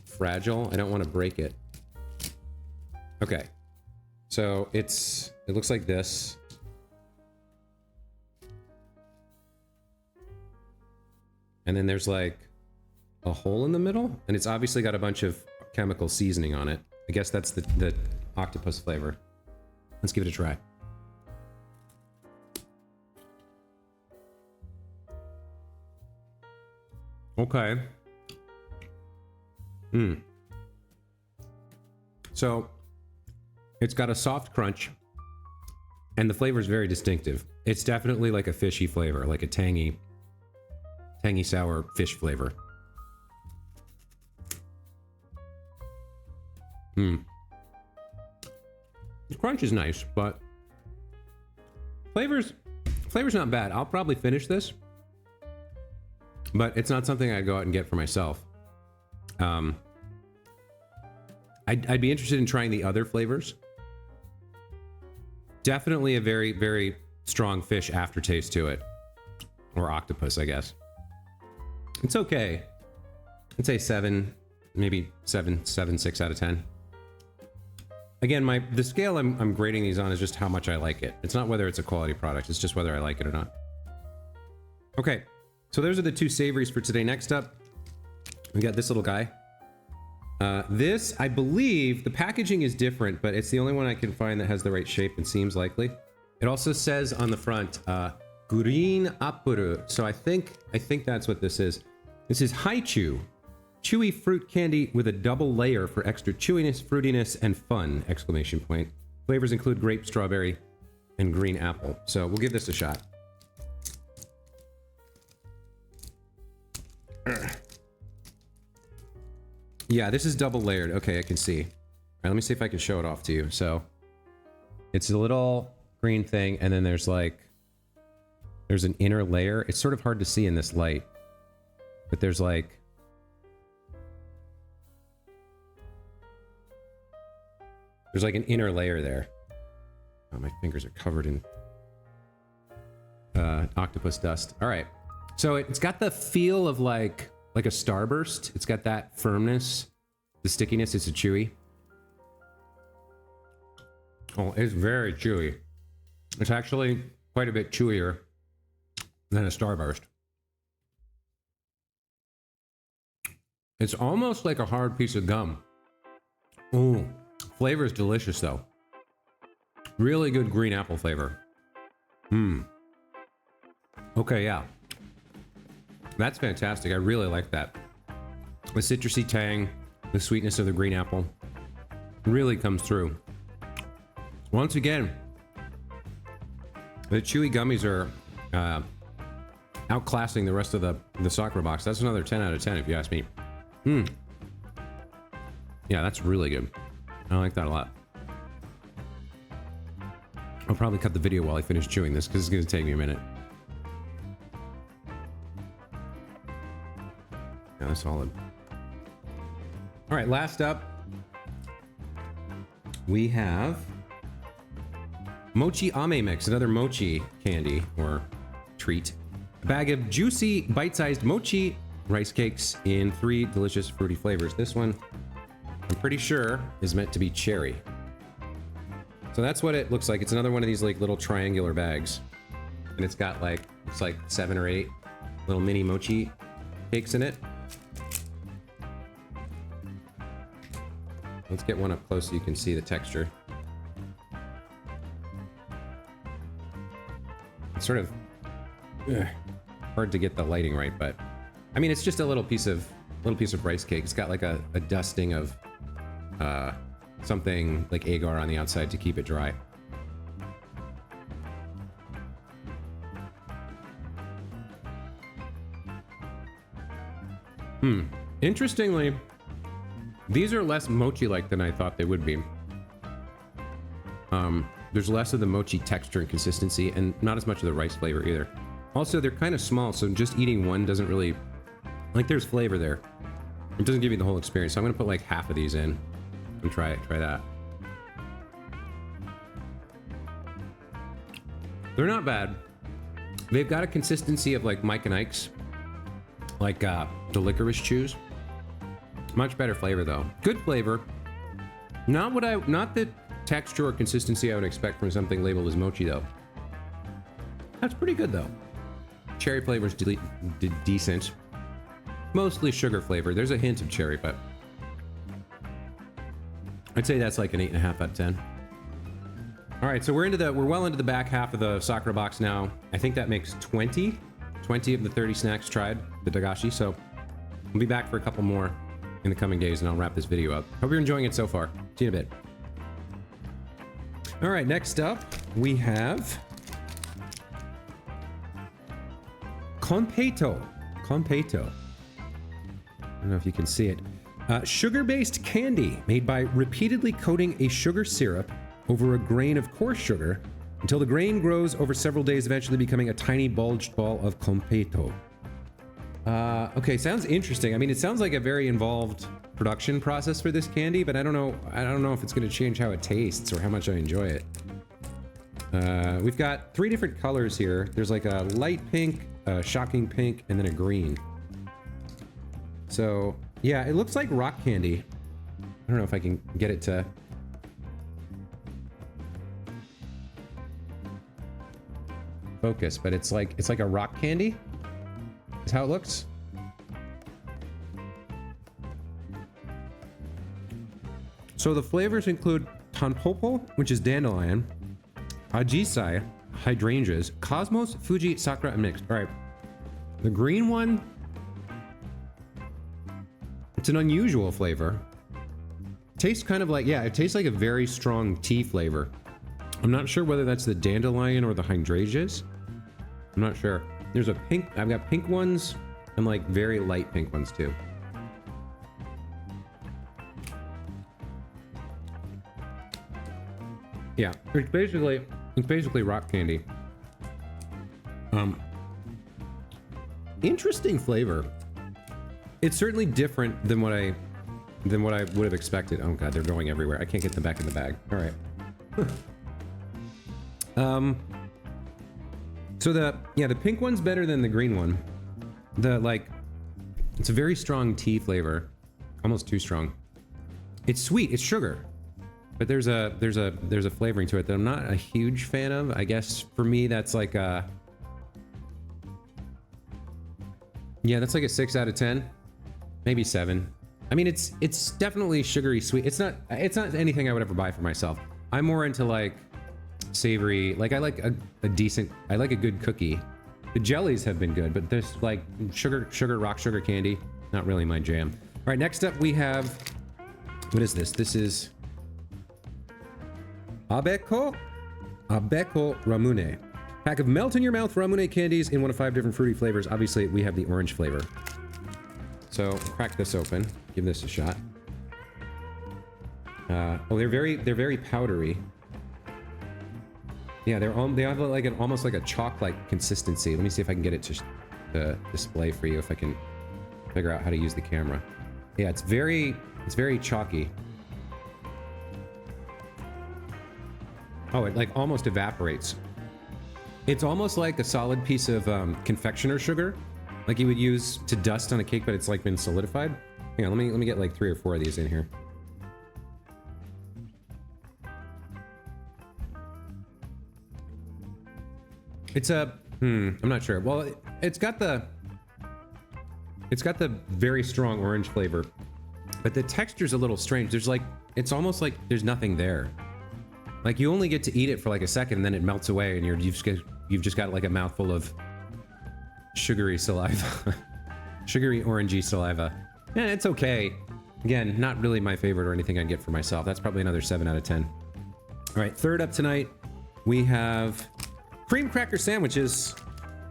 S1: fragile. I don't want to break it. Okay, so it looks like this. And then there's like a hole in the middle, and it's obviously got a bunch of chemical seasoning on it. I guess that's the octopus flavor. Let's give it a try. Okay. So it's got a soft crunch, and the flavor is very distinctive. It's definitely like a fishy flavor, like a tangy sour fish flavor. The crunch is nice, but flavor's not bad. I'll probably finish this, but it's not something I'd go out and get for myself. I'd be interested in trying the other flavors. Definitely a very, very strong fish aftertaste to it. Or octopus, I guess. It's okay. I'd say 7, maybe 7, 6 out of 10. Again, the scale I'm grading these on is just how much I like it. It's not whether it's a quality product, it's just whether I like it or not. Okay, so those are the 2 savories for today. Next up, we got this little guy. This, I believe, the packaging is different, but it's the only one I can find that has the right shape and seems likely. It also says on the front, green apuru. So I think that's what this is. This is haichu, chewy fruit candy with a double layer for extra chewiness, fruitiness, and fun! Exclamation point. Flavors include grape, strawberry, and green apple. So we'll give this a shot. Yeah, this is double layered. Okay, I can see. All right, let me see if I can show it off to you. So it's a little green thing, and then there's like, there's an inner layer. It's sort of hard to see in this light, but there's like, an inner layer there. Oh, my fingers are covered in octopus dust. All right. So it's got the feel of like a starburst. It's got that firmness, the stickiness. It's a chewy. Oh, it's very chewy. It's actually quite a bit chewier than a starburst. It's almost like a hard piece of gum. Ooh, flavor is delicious though. Really good green apple flavor. Okay, yeah. That's fantastic. I really like that. The citrusy tang, the sweetness of the green apple really comes through. Once again, the chewy gummies are outclassing the rest of the Sakura Box. That's another 10 out of 10 if you ask me. Yeah, that's really good. I like that a lot. I'll probably cut the video while I finish chewing this because it's going to take me a minute. Yeah, that's solid. All right, last up, we have Mochi Ame Mix, another mochi candy or treat. A bag of juicy, bite-sized mochi rice cakes in 3 delicious fruity flavors. This one, I'm pretty sure, is meant to be cherry. So that's what it looks like. It's another one of these like little triangular bags. And it's got like, it's like 7 or 8 little mini mochi cakes in it. Let's get one up close so you can see the texture. It's sort of hard to get the lighting right, but I mean, it's just a little piece of rice cake. It's got like a dusting of something like agar on the outside to keep it dry. Interestingly, these are less mochi-like than I thought they would be. There's less of the mochi texture and consistency, and not as much of the rice flavor either. Also, they're kind of small, so just eating one doesn't really... Like, there's flavor there. It doesn't give you the whole experience, so I'm gonna put like half of these in and try that. They're not bad. They've got a consistency of like Mike and Ike's, like the licorice chews. Much better flavor though. Good flavor. Not the texture or consistency I would expect from something labeled as mochi though. That's pretty good though. Cherry flavor's decent. Mostly sugar flavor. There's a hint of cherry, but I'd say that's like an 8.5 out of 10. All right, so we're well into the back half of the Sakura Box now. I think that makes 20 of the 30 snacks tried, the Dagashi. So we'll be back for a couple more in the coming days, and I'll wrap this video up. Hope you're enjoying it so far. See you in a bit. All right, next up we have Konpeito. I don't know if you can see it. Sugar-based candy made by repeatedly coating a sugar syrup over a grain of coarse sugar until the grain grows over several days, eventually becoming a tiny bulged ball of Konpeito. Okay, sounds interesting. I mean, it sounds like a very involved production process for this candy, but I don't know if it's going to change how it tastes or how much I enjoy it. We've got 3 different colors here. There's like a light pink, a shocking pink, and then a green. So, yeah, it looks like rock candy. I don't know if I can get it to... focus, but it's like a rock candy. Is how it looks. So the flavors include Tanpopo, which is dandelion, Ajisai, hydrangeas, Cosmos, Fuji, Sakura, and mixed. All right. The green one It's an unusual flavor. Tastes kind of like, yeah, it tastes like a very strong tea flavor. I'm not sure whether that's the dandelion or the hydrangeas. I'm not sure. There's a pink, I've got pink ones and like very light pink ones too. Yeah, it's basically rock candy. Interesting flavor. It's certainly different than what I would have expected. Oh god, they're going everywhere. I can't get them back in the bag. All right. So the pink one's better than the green one. It's a very strong tea flavor, almost too strong. It's sweet. It's sugar, but there's a flavoring to it that I'm not a huge fan of. I guess for me that's like a that's like a 6 out of 10, maybe 7. I mean, it's definitely sugary sweet. It's not anything I would ever buy for myself. I'm more into like savory, like I like a good cookie. The jellies have been good, but this like rock sugar candy, not really my jam. All right, next up we have, what is this? This is Abeko Ramune. Pack of melt in your mouth Ramune candies in one of 5 different fruity flavors. Obviously we have the orange flavor. So crack this open, give this a shot. Oh, they're very powdery. Yeah, they have like almost like a chalk-like consistency. Let me see if I can get it to display for you, if I can figure out how to use the camera. Yeah, it's very chalky. Oh, it like almost evaporates. It's almost like a solid piece of confectioner sugar, like you would use to dust on a cake, but it's like been solidified. Hang on, let me get like 3 or 4 of these in here. It's a I'm not sure. Well, it's got the very strong orange flavor, but the texture's a little strange. There's like, it's almost like there's nothing there. Like you only get to eat it for like a second and then it melts away and you've just got like a mouthful of sugary saliva. Sugary orangey saliva. Yeah, it's okay. Again, not really my favorite or anything I'd get for myself. That's probably another 7 out of 10. All right, third up tonight, we have cream cracker sandwiches.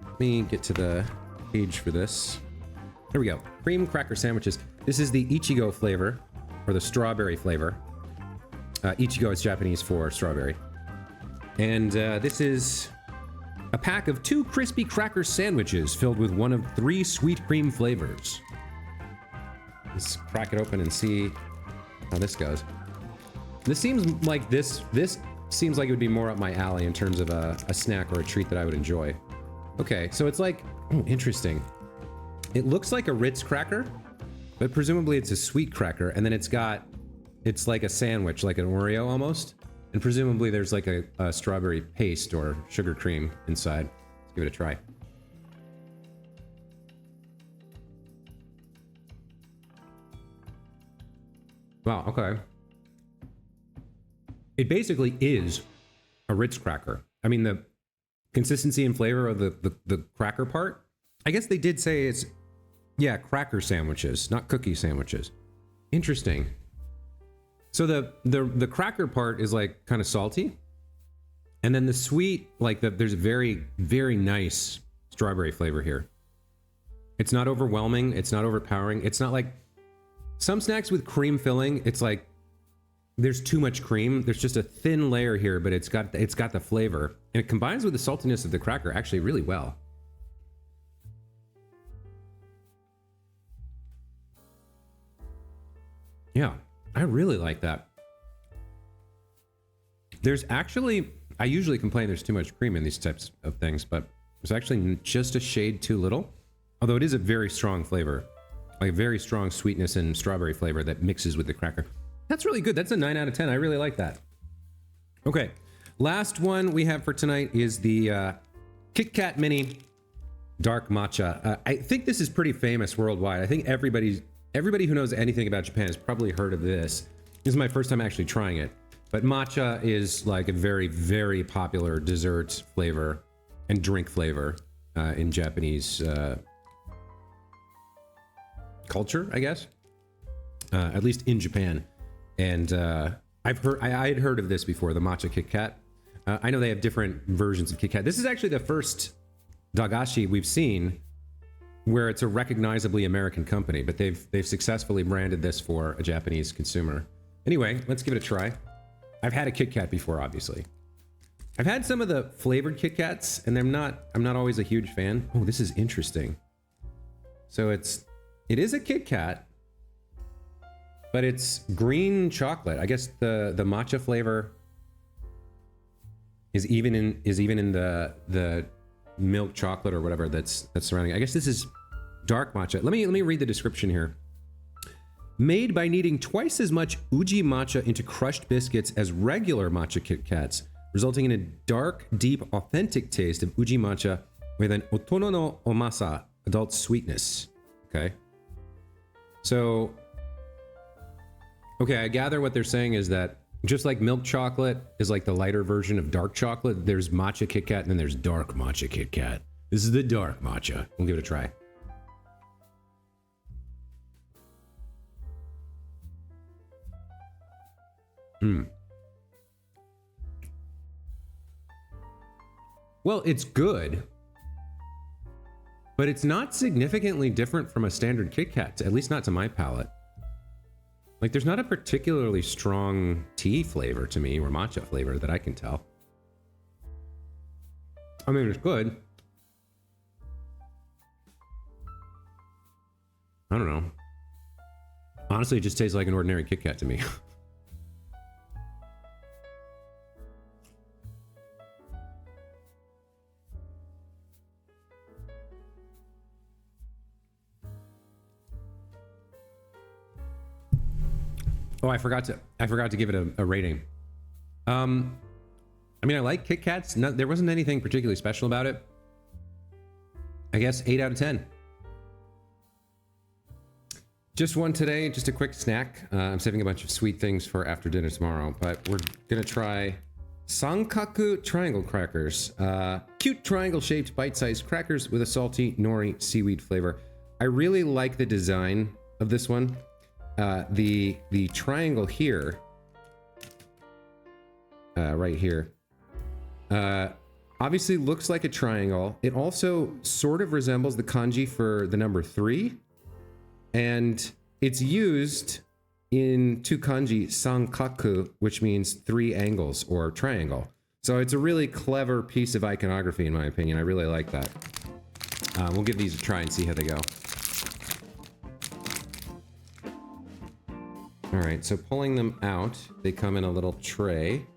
S1: Let me get to the page for this. There we go. Cream cracker sandwiches. This is the Ichigo flavor, or the strawberry flavor. Ichigo is Japanese for strawberry. And this is a pack of 2 crispy cracker sandwiches filled with one of 3 sweet cream flavors. Let's crack it open and see how this goes. This seems like this seems like it would be more up my alley in terms of a snack or a treat that I would enjoy. Okay, so it's like, oh, interesting. It looks like a Ritz cracker, but presumably it's a sweet cracker, and then it's like a sandwich, like an Oreo almost, and presumably there's like a strawberry paste or sugar cream inside. Let's give it a try. Wow, okay. It basically is a Ritz cracker. I mean, the consistency and flavor of the cracker part, I guess they did say it's, yeah, cracker sandwiches, not cookie sandwiches. Interesting. So the cracker part is like kind of salty, and then the sweet, like there's a very, very nice strawberry flavor here. It's not overwhelming. It's not overpowering. It's not like some snacks with cream filling. It's like there's too much cream. There's just a thin layer here, but it's got the flavor, and it combines with the saltiness of the cracker actually really well. Yeah, I really like that. There's actually, I usually complain there's too much cream in these types of things, but it's actually just a shade too little. Although it is a very strong flavor, like a very strong sweetness and strawberry flavor that mixes with the cracker. That's really good. That's a 9 out of 10. I really like that. Okay, last one we have for tonight is the KitKat Mini Dark Matcha. I think this is pretty famous worldwide. I think everybody who knows anything about Japan has probably heard of this. This is my first time actually trying it. But matcha is like a very, very popular dessert flavor and drink flavor in Japanese culture, I guess. at least in Japan. And I had heard of this before, the matcha KitKat. I know they have different versions of KitKat. This is actually the first dagashi we've seen where it's a recognizably American company, but they've successfully branded this for a Japanese consumer. Anyway, let's give it a try. I've had a KitKat before, obviously. I've had some of the flavored KitKats, and I'm not always a huge fan. Oh, this is interesting. So it is a KitKat, but it's green chocolate. I guess the matcha flavor is even in the milk chocolate or whatever that's surrounding it. I guess this is dark matcha. Let me read the description here. Made by kneading twice as much uji matcha into crushed biscuits as regular matcha KitKats, resulting in a dark, deep, authentic taste of uji matcha with an otono no omasa, adult sweetness. Okay. So, okay, I gather what they're saying is that just like milk chocolate is like the lighter version of dark chocolate, there's matcha KitKat and then there's dark matcha KitKat. This is the dark matcha. We'll give it a try. Well, it's good, but it's not significantly different from a standard KitKat, at least not to my palate. Like, there's not a particularly strong tea flavor to me, or matcha flavor that I can tell. I mean, it's good. I don't know. Honestly, it just tastes like an ordinary KitKat to me. Oh, I forgot to give it a rating. I mean, I like KitKats. There wasn't anything particularly special about it. I guess 8 out of 10. Just one today, just a quick snack. I'm saving a bunch of sweet things for after dinner tomorrow, but we're gonna try Sankaku triangle crackers. Cute triangle-shaped bite-sized crackers with a salty nori seaweed flavor. I really like the design of this one. The triangle here, right here, obviously looks like a triangle. It also sort of resembles the kanji for the number 3, and it's used in two kanji, Sankaku, which means 3 angles or triangle. So it's a really clever piece of iconography, in my opinion. I really like that. We'll give these a try and see how they go. All right, so pulling them out, they come in a little tray.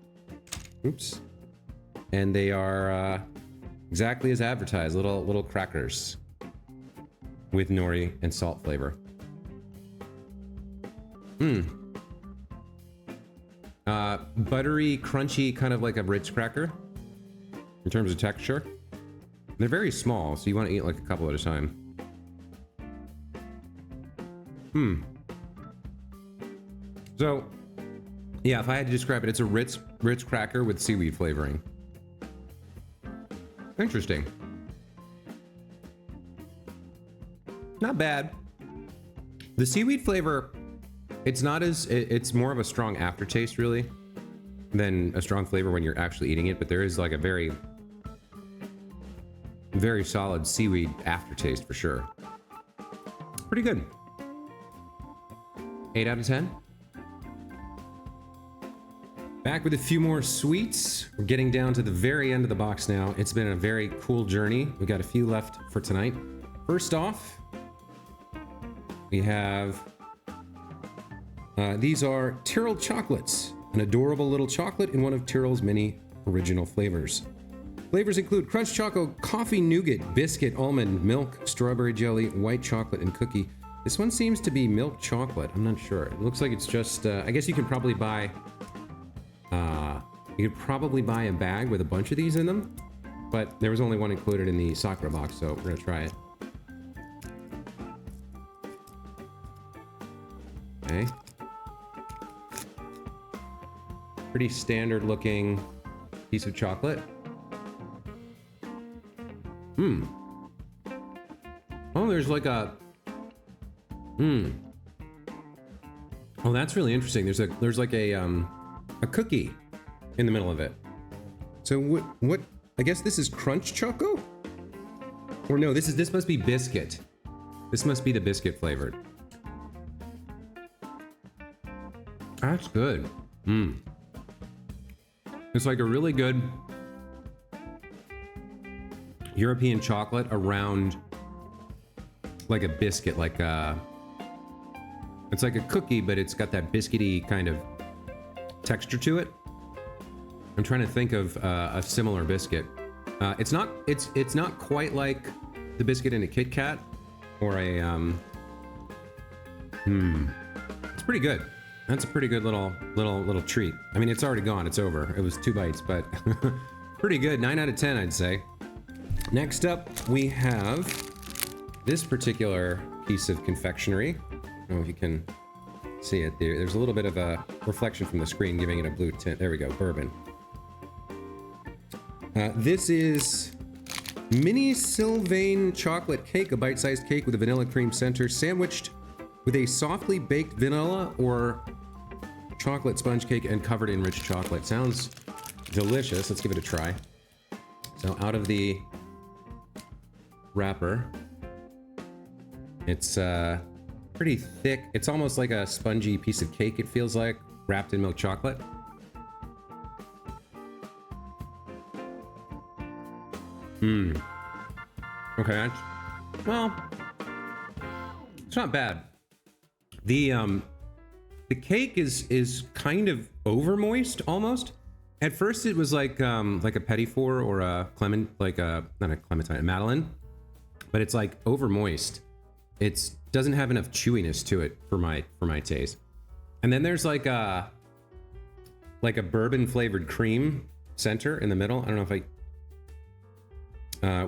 S1: Oops. And they are exactly as advertised, little crackers with nori and salt flavor. Buttery, crunchy, kind of like a Ritz cracker in terms of texture. They're very small, so you want to eat like a couple at a time. So, yeah, if I had to describe it, it's a Ritz cracker with seaweed flavoring. Interesting. Not bad. The seaweed flavor, it's more of a strong aftertaste, really, than a strong flavor when you're actually eating it, but there is like a very, very solid seaweed aftertaste for sure. Pretty good. 8 out of 10. Back with a few more sweets. We're getting down to the very end of the box now. It's been a very cool journey. We got a few left for tonight. First off, we have these are Tirol Chocolates, an adorable little chocolate in one of Tirol's many original flavors. Flavors include crunch choco, coffee nougat, biscuit, almond, milk, strawberry jelly, white chocolate, and cookie. This one seems to be milk chocolate. I'm not sure. It looks like it's just, I guess you could probably buy a bag with a bunch of these in them, but there was only one included in the Sakura box, so we're gonna try it. Okay. Pretty standard looking piece of chocolate. Oh, there's like a, Oh, that's really interesting. There's like a cookie in the middle of it. So what? I guess this is crunch choco, or no? This must be biscuit. This must be the biscuit flavored. That's good. It's like a really good European chocolate around like a biscuit, like it's like a cookie, but it's got that biscuity kind of texture to it. I'm trying to think of a similar biscuit. It's not quite like the biscuit in a KitKat or a It's pretty good. That's a pretty good little treat. I mean, it's already gone. It's over. It was 2 bites, but pretty good. 9 out of 10, I'd say. Next up, we have this particular piece of confectionery. I don't know if you can see it there. There's a little bit of a reflection from the screen, giving it a blue tint. There we go. Bourbon. This is mini Sylvaine chocolate cake, a bite-sized cake with a vanilla cream center, sandwiched with a softly baked vanilla or chocolate sponge cake and covered in rich chocolate. Sounds delicious. Let's give it a try. So out of the wrapper, it's pretty thick. It's almost like a spongy piece of cake, it feels like, wrapped in milk chocolate. Okay, well, it's not bad. The cake is kind of over moist almost. At first it was like a petit four or a clement, like a not a clementine, a madeleine, but it's like over moist. It doesn't have enough chewiness to it for my taste. And then there's like a bourbon flavored cream center in the middle. I don't know if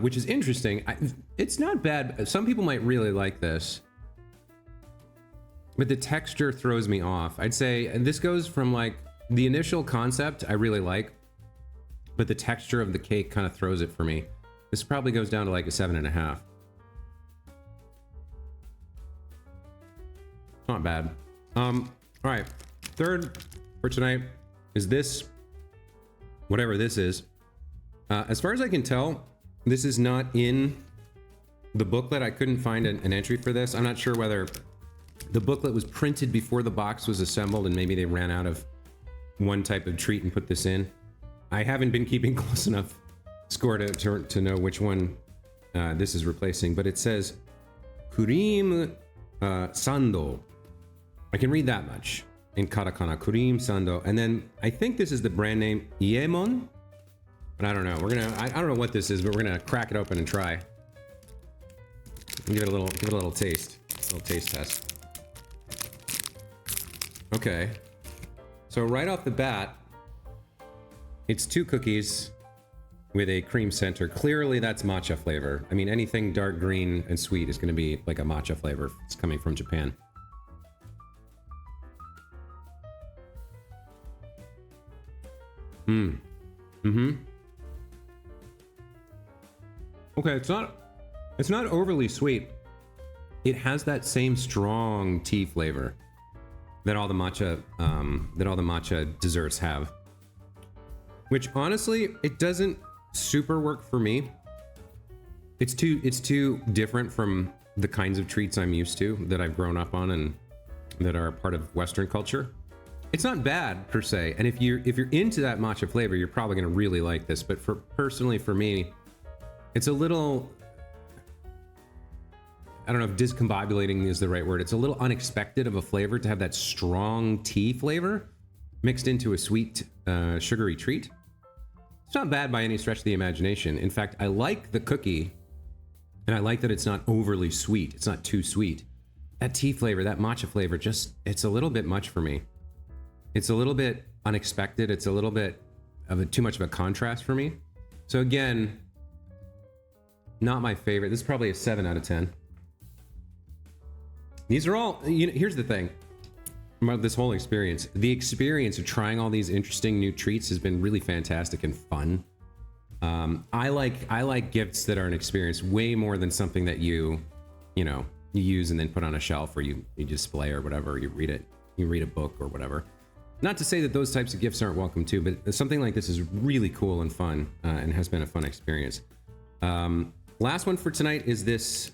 S1: which is interesting. It's not bad. Some people might really like this, but the texture throws me off. I'd say, and this goes from like the initial concept I really like, but the texture of the cake kind of throws it for me. This probably goes down to like a 7.5. Not bad. All right, third for tonight is this, whatever this is. As far as I can tell, this is not in the booklet. I couldn't find an entry for this. I'm not sure whether the booklet was printed before the box was assembled and maybe they ran out of one type of treat and put this in. I haven't been keeping close enough score to know which one this is replacing, but it says Kurim Sando. I can read that much in katakana, Kurim Sando. And then I think this is the brand name Iemon, but I don't know. I don't know what this is, but we're gonna crack it open and try. Give it a little taste. A little taste test. Okay. So right off the bat, it's 2 cookies with a cream center. Clearly that's matcha flavor. I mean, anything dark green and sweet is gonna be like a matcha flavor. It's coming from Japan. Okay, it's not overly sweet. It has that same strong tea flavor that all the matcha desserts have. Which honestly, it doesn't super work for me. It's too different from the kinds of treats I'm used to, that I've grown up on and that are part of Western culture. It's not bad per se, and if you're into that matcha flavor, you're probably gonna really like this. But personally for me, it's a little, I don't know if discombobulating is the right word. It's a little unexpected of a flavor to have that strong tea flavor mixed into a sweet, sugary treat. It's not bad by any stretch of the imagination. In fact, I like the cookie, and I like that it's not overly sweet. It's not too sweet. That tea flavor, that matcha flavor, it's a little bit much for me. It's a little bit unexpected. It's a little bit of too much of a contrast for me. So again, not my favorite. This is probably a 7 out of 10. These are all, here's the thing about this whole experience. The experience of trying all these interesting new treats has been really fantastic and fun. I like gifts that are an experience way more than something that you use and then put on a shelf or you display or whatever, or you read it. you read a book or whatever. Not to say that those types of gifts aren't welcome too, but something like this is really cool and fun, and has been a fun experience. Last one for tonight is this,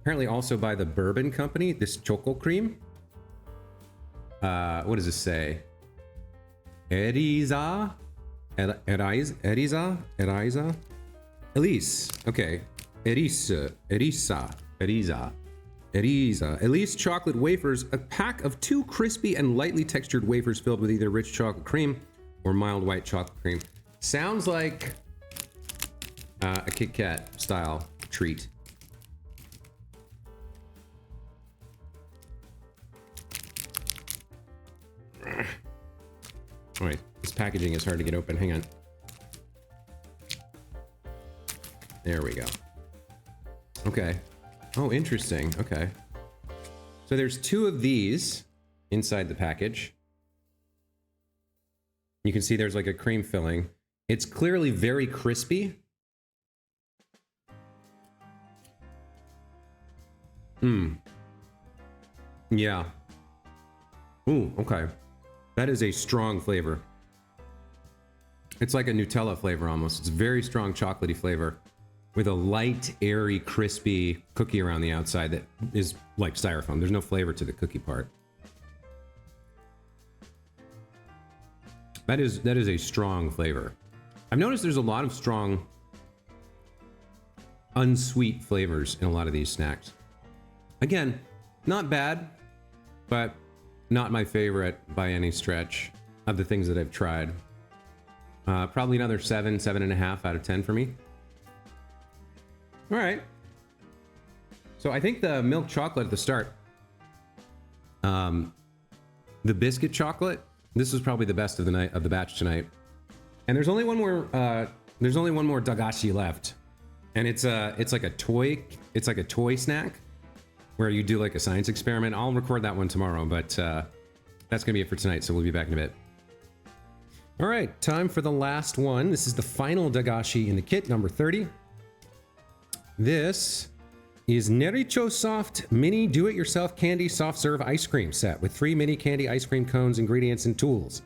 S1: apparently also by the Bourbon Company, this Choco cream. What does this say? Eriza? Elise. Okay. Eriza. Elise chocolate wafers, a pack of 2 crispy and lightly textured wafers filled with either rich chocolate cream or mild white chocolate cream. Sounds like a KitKat style treat. All right, this packaging is hard to get open. Hang on. There we go. Okay. Oh, interesting. Okay. So there's 2 of these inside the package. You can see there's like a cream filling. It's clearly very crispy. Yeah. Ooh, okay. That is a strong flavor. It's like a Nutella flavor almost. It's a very strong chocolatey flavor with a light, airy, crispy cookie around the outside that is like styrofoam. There's no flavor to the cookie part. That is a strong flavor. I've noticed there's a lot of strong, unsweet flavors in a lot of these snacks. Again, not bad, but not my favorite by any stretch of the things that I've tried. Probably another 7.5 out of 10 for me. All right. So I think the milk chocolate at the start, the biscuit chocolate, this was probably the best of the night, of the batch tonight. And there's only one more dagashi left, and it's like a toy snack where you do like a science experiment. I'll record that one tomorrow, but that's gonna be it for tonight. So we'll be back in a bit. All right, time for the last one. This is the final dagashi in the kit, number 30. This is Nericho Soft Mini Do-It-Yourself Candy Soft Serve Ice Cream Set with 3 mini candy ice cream cones, ingredients, and tools.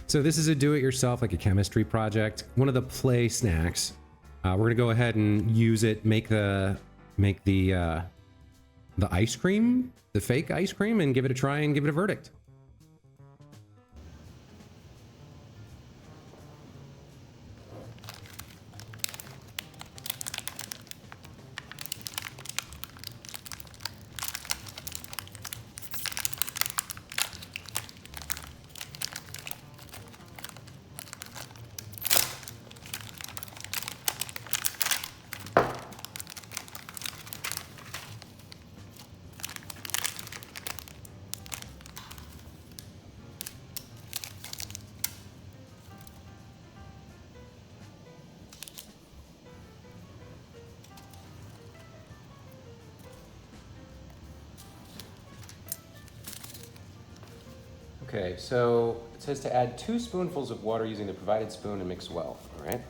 S1: So this is a do-it-yourself, like a chemistry project, one of the play snacks. We're gonna go ahead and use it, make the ice cream, the fake ice cream, and give it a try and give it a verdict. Okay, so it says to add 2 spoonfuls of water using the provided spoon and mix well, all right?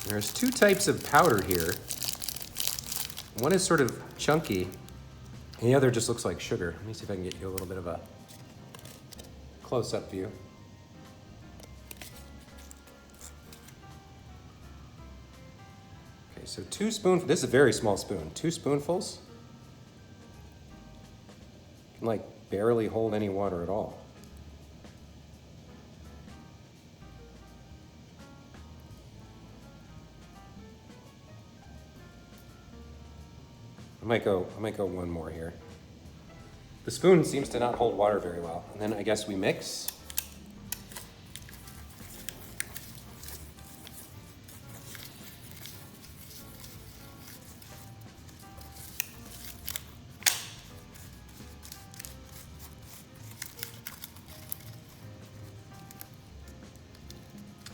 S1: There's 2 types of powder here. One is sort of chunky, and the other just looks like sugar. Let me see if I can get you a little bit of a close-up view. So 2 spoonfuls, this is a very small spoon, 2 spoonfuls. Can like barely hold any water at all. I might go one more here. The spoon seems to not hold water very well. And then I guess we mix.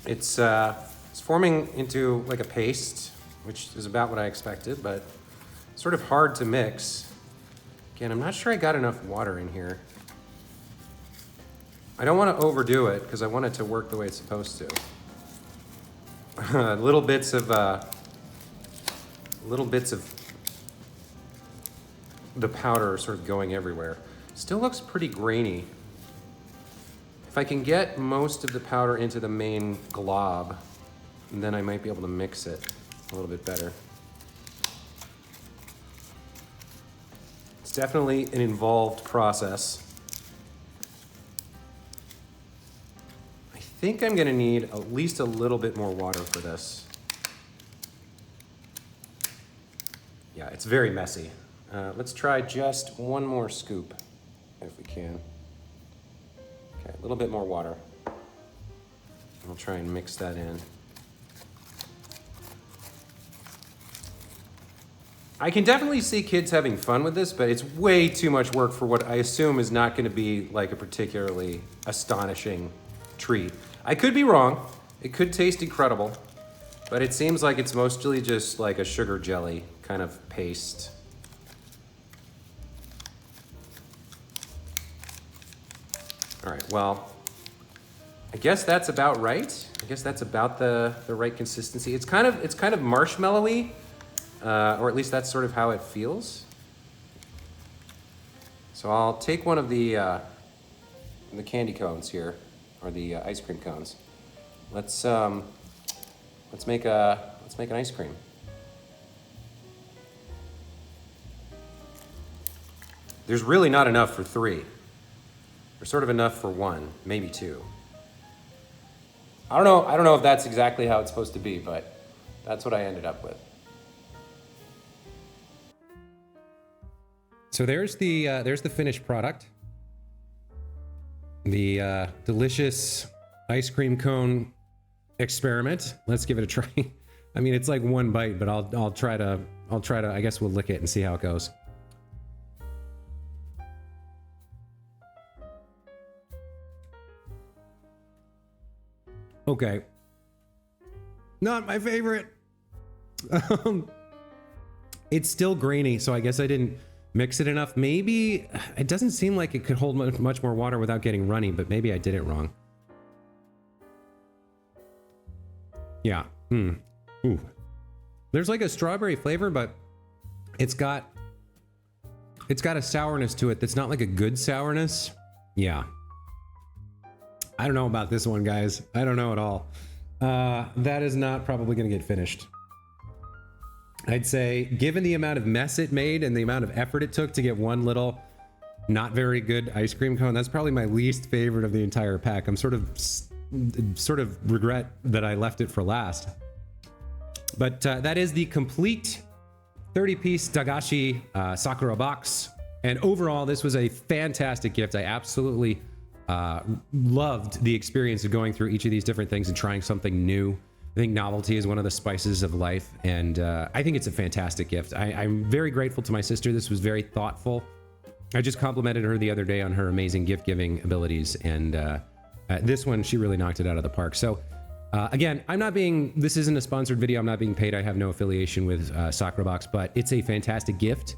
S1: It's forming into like a paste, which is about what I expected, but sort of hard to mix. Again, I'm not sure I got enough water in here. I don't want to overdo it because I want it to work the way it's supposed to. Little bits of little bits of the powder are sort of going everywhere. Still looks pretty grainy. If I can get most of the powder into the main glob, then I might be able to mix it a little bit better. It's definitely an involved process. I think I'm gonna need at least a little bit more water for this. Yeah, it's very messy. Let's try just one more scoop, if we can. Okay, a little bit more water. I'll try and mix that in. I can definitely see kids having fun with this, but it's way too much work for what I assume is not gonna be like a particularly astonishing treat. I could be wrong. It could taste incredible, but it seems like it's mostly just like a sugar jelly kind of paste. All right, well, I guess that's about right. I guess that's about the right consistency. It's kind of marshmallowy, or at least that's sort of how it feels. So I'll take one of the candy cones here, or the ice cream cones. Let's make an ice cream. There's really not enough for 3. There's sort of enough for 1, maybe 2. I don't know if that's exactly how it's supposed to be, but that's what I ended up with. So there's the finished product. The delicious ice cream cone experiment. Let's give it a try. I mean, it's like 1 bite, but I'll try to, I guess we'll lick it and see how it goes. Okay. Not my favorite. It's still grainy, so I guess I didn't mix it enough. Maybe it doesn't seem like it could hold much more water without getting runny, but maybe I did it wrong. Yeah. Ooh. There's like a strawberry flavor, but it's got a sourness to it that's not like a good sourness. Yeah. I don't know about this one, guys. I don't know at all. That is not probably going to get finished. I'd say, given the amount of mess it made and the amount of effort it took to get one little not very good ice cream cone, that's probably my least favorite of the entire pack. I'm sort of regret that I left it for last. But that is the complete 30-piece Dagashi Sakura Box. And overall, this was a fantastic gift. I absolutely loved the experience of going through each of these different things and trying something new. I think novelty is one of the spices of life, and I think it's a fantastic gift. I'm very grateful to my sister. This was very thoughtful. I just complimented her the other day on her amazing gift-giving abilities, and this one, she really knocked it out of the park. So again, this isn't a sponsored video. I'm not being paid. I have no affiliation with Sakura Box, but it's a fantastic gift.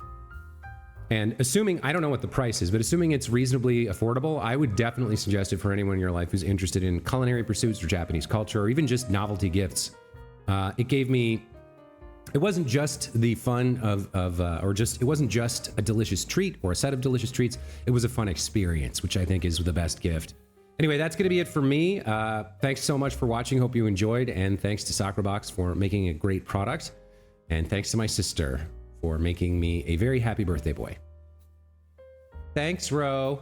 S1: And assuming, I don't know what the price is, but assuming it's reasonably affordable, I would definitely suggest it for anyone in your life who's interested in culinary pursuits or Japanese culture, or even just novelty gifts. It wasn't just the fun it wasn't just a delicious treat or a set of delicious treats. It was a fun experience, which I think is the best gift. Anyway, that's going to be it for me. Thanks so much for watching. Hope you enjoyed. And thanks to Sakura Box for making a great product. And thanks to my sister for making me a very happy birthday boy. Thanks, Ro.